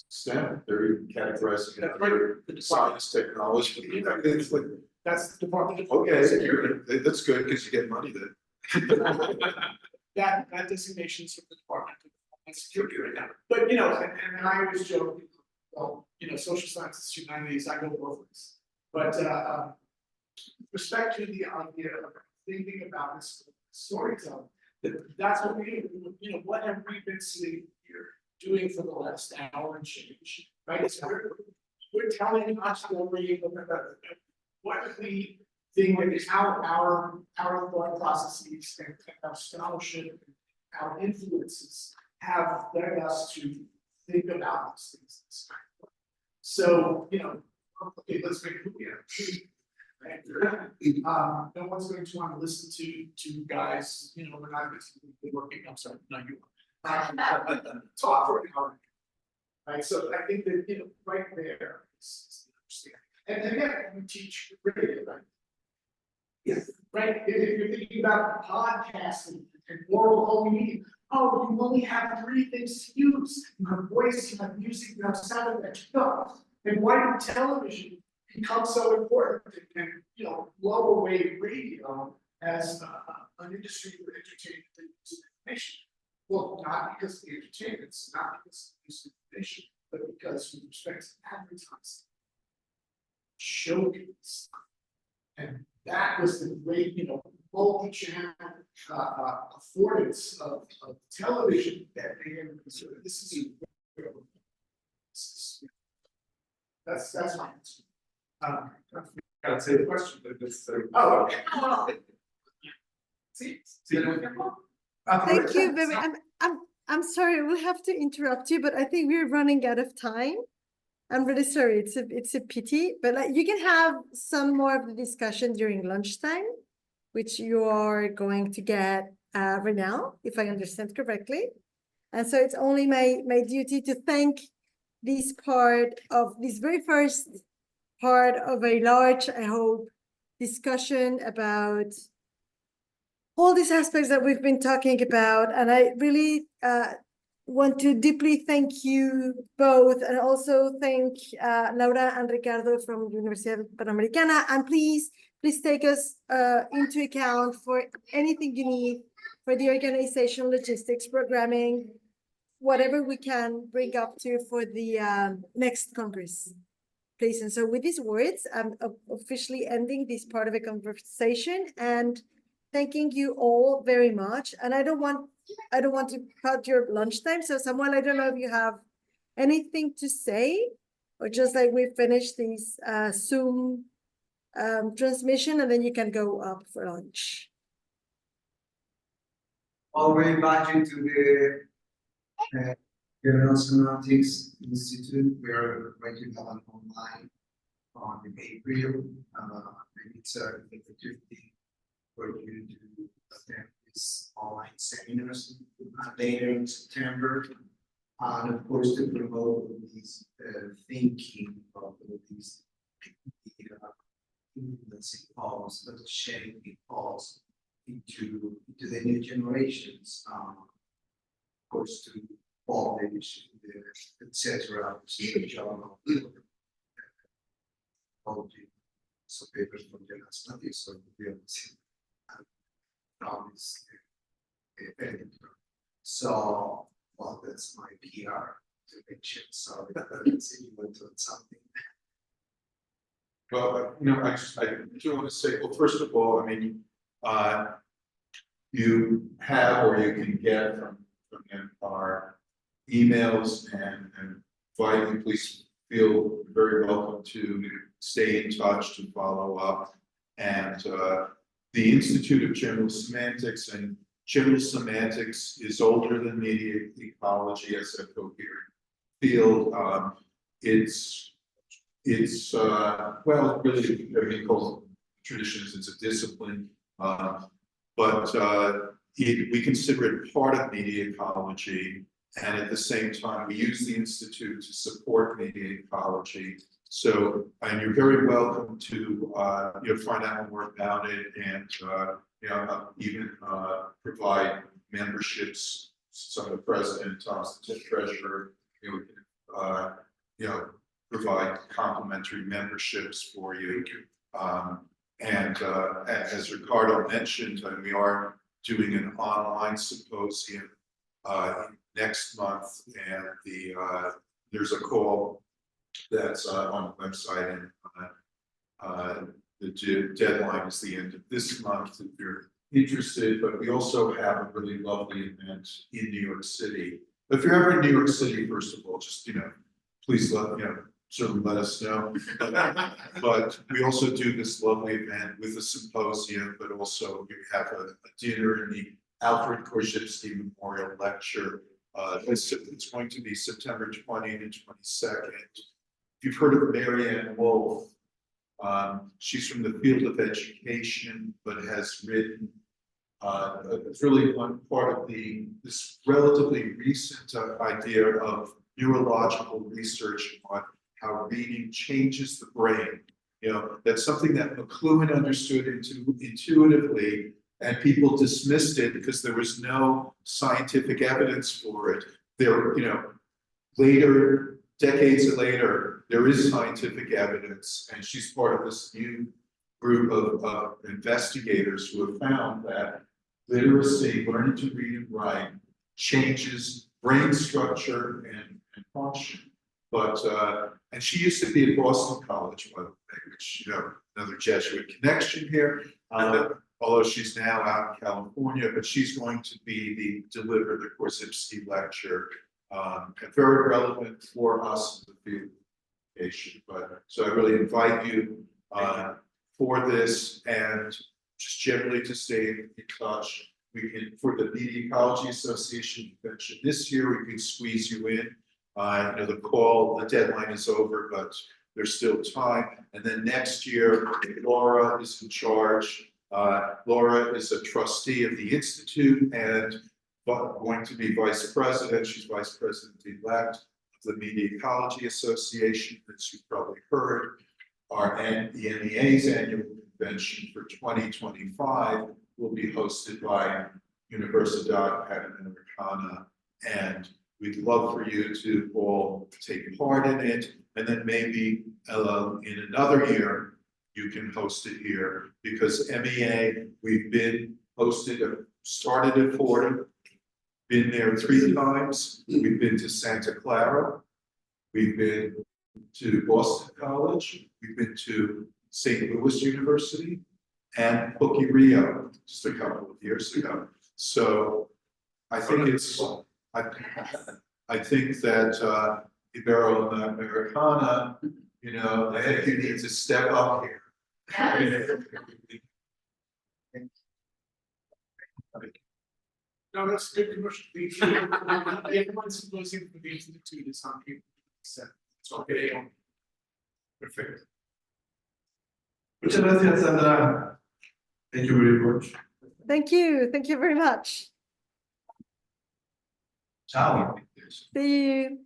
STEM, they're even categorizing it That's right. under science, technology. It's like, That's the Department of okay, Security. that's good because you get money then. That designation is from the Department of Security right now. But and I always joke, well, social sciences, humanities, I go both ways. But with respect to the idea of thinking about this storytelling, that's what we do. What have we been sitting here doing for the last hour and change? Right? It's we're telling a story about what we think is how our thought processes and our scholarship and our influences have led us to think about these things. So, okay, let's make it clear. No one's going to want to listen to guys, we're not going to be working, I'm sorry, not you. Talk for an hour. Right, so I think that, right there is the understanding. And again, we teach radio, right? Yes. Right, if you're thinking about podcasting and oral media, you only have 3 things to use. You have voice, you have music, you have sound effects. No. And why did television become so important and lower wave radio as an industry for entertainment and information? Well, not because of the entertainment, not because of the information, but because with respect to advertising, showcase. And that was the great, multi-channel affordance of television that they had. So this is that's my answer. Gotta say the question, but this. Oh, okay. See. Thank you very. I'm sorry, we have to interrupt you, but I think we're running out of time. I'm really sorry. It's a pity, but you can have some more of the discussion during lunchtime, which you are going to get right now, if I understand correctly. And so it's only my duty to thank this very first part of a large, I hope, discussion about all these aspects that we've been talking about. And I really want to deeply thank you both, and also thank Laura and Ricardo from Universidad Panamericana. And please take us into account for anything you need for the organization, logistics, programming, whatever we can bring up to for the next Congress. Please. And so with these words, I'm officially ending this part of a conversation and thanking you all very much. And I don't want to cut your lunchtime. So Samuel, I don't know if you have anything to say, or just like we finished this Zoom transmission, and then you can go up for lunch. Well, we invite you to the General Semantics Institute. We are going to have an online on April. And it's a opportunity for you to attend this online seminars later in September. And of course, to promote this thinking of these influencing pulse, but shaping pulse into the new generations. Of course, to college, etc. So papers from general studies, so we have seen from this event. So, well, that's my PR to mention. So, let's see, you went on something. Well, you know, I do want to say, well, first of all, I mean, you have or you can get from them our emails and invite you, please feel very welcome to stay in touch, to follow up. And the Institute of General Semantics, and General Semantics is older than media ecology as a coherent field. It's well, really, ecological traditions, it's a discipline, but we consider it part of media ecology, and at the same time, we use the Institute to support media ecology. So, and you're very welcome to find out more about it, and even provide memberships. Some of the president, the treasurer, provide complimentary memberships for you. And as Ricardo mentioned, we are doing an online symposium next month, and there's a call that's on the website, and the deadline is the end of this month if you're interested. But we also have a really lovely event in New York City. If you're ever in New York City, first of all, just please certainly let us know. But we also do this lovely event with a symposium, but also we have a dinner in the Alfred Korzybski Memorial Lecture. It's going to be September 20th and 22nd. If you've heard of Marianne Wolf, she's from the field of education, but has written, it's really one part of this relatively recent idea of neurological research on how reading changes the brain. That's something that McLuhan understood intuitively, and people dismissed it because there was no scientific evidence for it. Later, decades later, there is scientific evidence, and she's part of this new group of investigators who have found that literacy, learning to read and write, changes brain structure and function. But and she used to be at Boston College, by the way, which another Jesuit connection here. Although she's now out in California, but she's going to deliver the Korzybski lecture, and very relevant for us in the field of education. But so I really invite you for this, and just generally to stay in touch. We can, for the Media Ecology Association convention this year, we can squeeze you in. The deadline is over, but there's still time. And then next year, Laura is in charge. Laura is a trustee of the Institute and going to be vice president. She's vice president-elect of the Media Ecology Association, as you've probably heard. The MEA's annual convention for 2025 will be hosted by Universidad Panamericana, and we'd love for you to all take part in it. And then maybe in another year, you can host it here, because MEA, we've been started at Fordham, been there 3 times. We've been to Santa Clara, we've been to Boston College, we've been to St. Louis University, and Rio just a couple of years ago. So I think I think that Ibero-Americana, you need to step up here No, that's good commercial. The advanced closing for the institute is on April 7th. So okay. Perfecto. Muchas gracias, Sandra. Thank you very much. Thank you. Thank you very much. Ciao. See you.